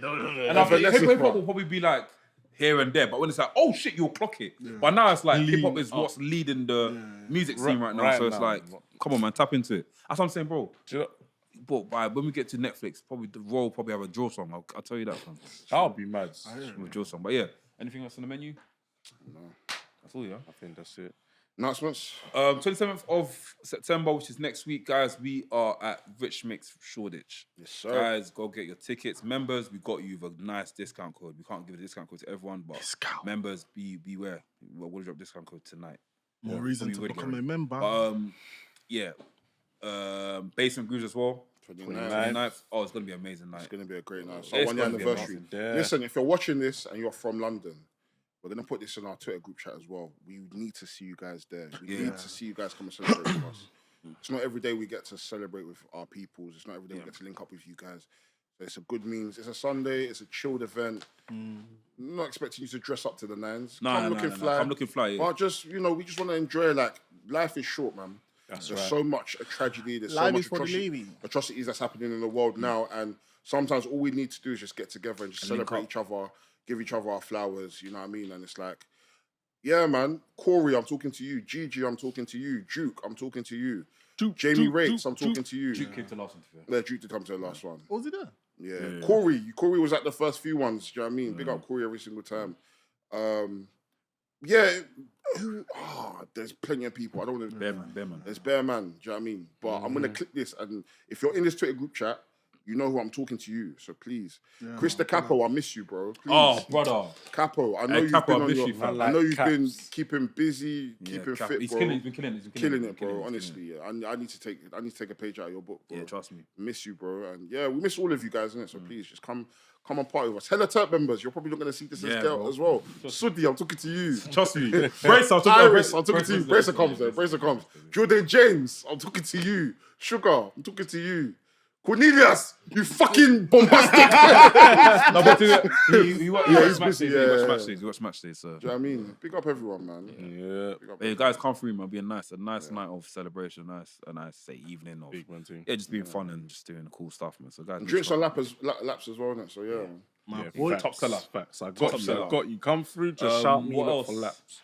And I think Evanescence, hip hop bro. will probably be like here and there, but when it's like, oh shit, you'll clock it. But now it's like hip hop is what's leading the music scene right now. Right So it's now. like, come on, man, tap into it. That's what I'm saying, bro. Do you know- But when we get to Netflix, probably the Raw will probably have a draw song. I'll tell you that, man. That'll be mad. A draw song. But yeah, anything else on the menu? No. That's all, yeah. I think that's it. Announcements. 27th of September, which is next week, guys, we are at Rich Mix Shoreditch. Yes, sir. Guys, go get your tickets. Members, we got you with a nice discount code. We can't give a discount code to everyone, but members, beware. We'll drop discount code tonight. More reason to Probably become a member. Yeah. Basement Grooves as well. 29th. 29th. Oh, it's going to be an amazing night. It's going to be a great night. So It's 1 year gonna be anniversary. amazing. Yeah. Listen, if you're watching this and you're from London, we're going to put this in our Twitter group chat as well. We need to see you guys there. We need to see you guys come and celebrate with us. It's not every day we get to celebrate with our peoples. It's not every day we get to link up with you guys. So it's a good means. It's a Sunday. It's a chilled event. Not expecting you to dress up to the nines. Come looking fly. I'm looking fly. Yeah. But just, we just want to enjoy, like, life is short, man. There's so much tragedy. There's so much atrocities that's happening in the world now. And sometimes all we need to do is just get together and just celebrate each other, give each other our flowers, you know what I mean? And it's like, yeah, man. Corey, I'm talking to you. Gigi, I'm talking to you. Duke, I'm talking to you. Jamie Rates, I'm talking to you. Duke came to last one. Yeah, Duke did come to the last one. Was he there? Yeah. Corey was at the first few ones, do you know what I mean? Big up Corey every single time. Yeah, There's plenty of people. I don't want to. Bear man. There's bare man. Do you know what I mean? But I'm gonna click this, and if you're in this Twitter group chat, you know who I'm talking to you. So please, Chris the Capo, I miss you, bro. Please. Oh, brother. Capo, I know Hey, you've Capo, been I on miss your. you, fam. I know you've Caps. been keeping busy, keeping Cap- fit, he's bro. killing it, bro. Honestly, yeah. I need to take a page out of your book, bro. Yeah, trust me. Miss you, bro. And yeah, we miss all of you guys, innit? So please, just come and party with us. Hella Turk members, you're probably not going to see this as well. Sudi, I'm talking to you. Trust me. Brace, I'm Iris, I'm talking to you. Bracer comes there. Bracer comes. Jordan James, I'm talking to you. Sugar, I'm talking to you. Cornelius, you fucking bombastic. No, but he watched match days. He watched match days. So. Do you know what I mean? Pick up everyone, man. Yeah. Pick up Hey, guys, come through, man. It'll be a nice night of celebration, a nice say evening of Big one thing. just being fun and just doing cool stuff, man. So guys, drinks on laps as well, innit? So yeah. boy, Facts, top seller. Facts. I Top seller. got you. Come through. Just shout me what up else? for laps.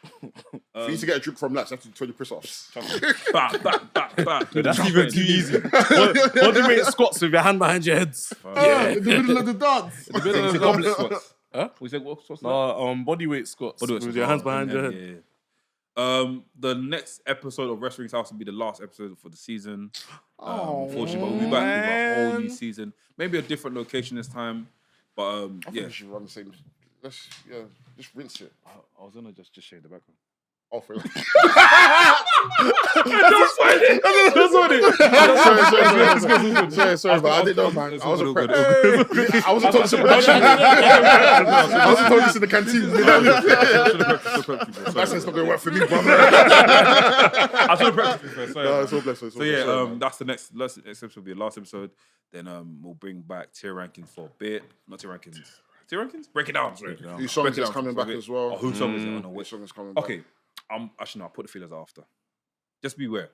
For you to get a drink from laps, you have to do 20 press-ups. back. That's even too easy. Bodyweight squats with your hand behind your heads. In the middle of the dance. The middle of the goblet squats. Huh? We said what's that? No, bodyweight squats with your hands behind your head. Yeah. The next episode of Wrestling's House will be the last episode for the season. Unfortunately, but we'll be back with a whole new season. Maybe a different location this time. But I think we should run the same. Let's just rinse it. I was gonna just shade the background. Oh, for That's funny. Sorry, but I didn't know, man. I wasn't good. I wasn't told this in production. I wasn't told this in the canteen. That's not going to work for me, brother. I should have practiced first. No, it's all blessed. So yeah, that's the next episode will be the last episode. Then we'll bring back tier rankings for a bit. Not tier rankings. Tier rankings? Break it down. Whose song is coming back as well? Oh, whose song is it? Oh, no, Which song is coming back? Okay. Actually, no, I'll put the feelers after. Just beware.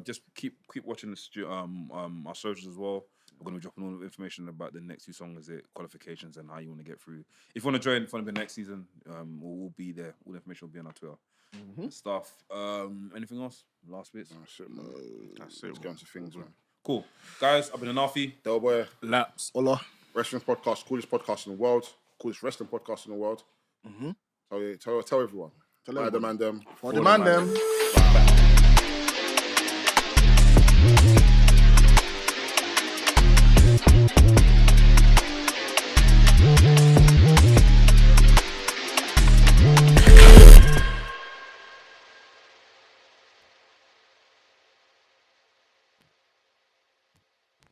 Just keep watching our socials as well. We're going to be dropping all the information about the next two songs, qualifications, and how you want to get through. If you want to join for the next season, we'll be there. All the information will be on our Twitter. Stuff. Anything else? Last bits? That's it, man. Let's get into things, man. Cool. Guys, I've been Anafi. Delboy. Laps. Ola. Wrestling podcast, coolest podcast in the world. Coolest wrestling podcast in the world. Tell everyone. Tell the Mandem. For the Mandem. Bye.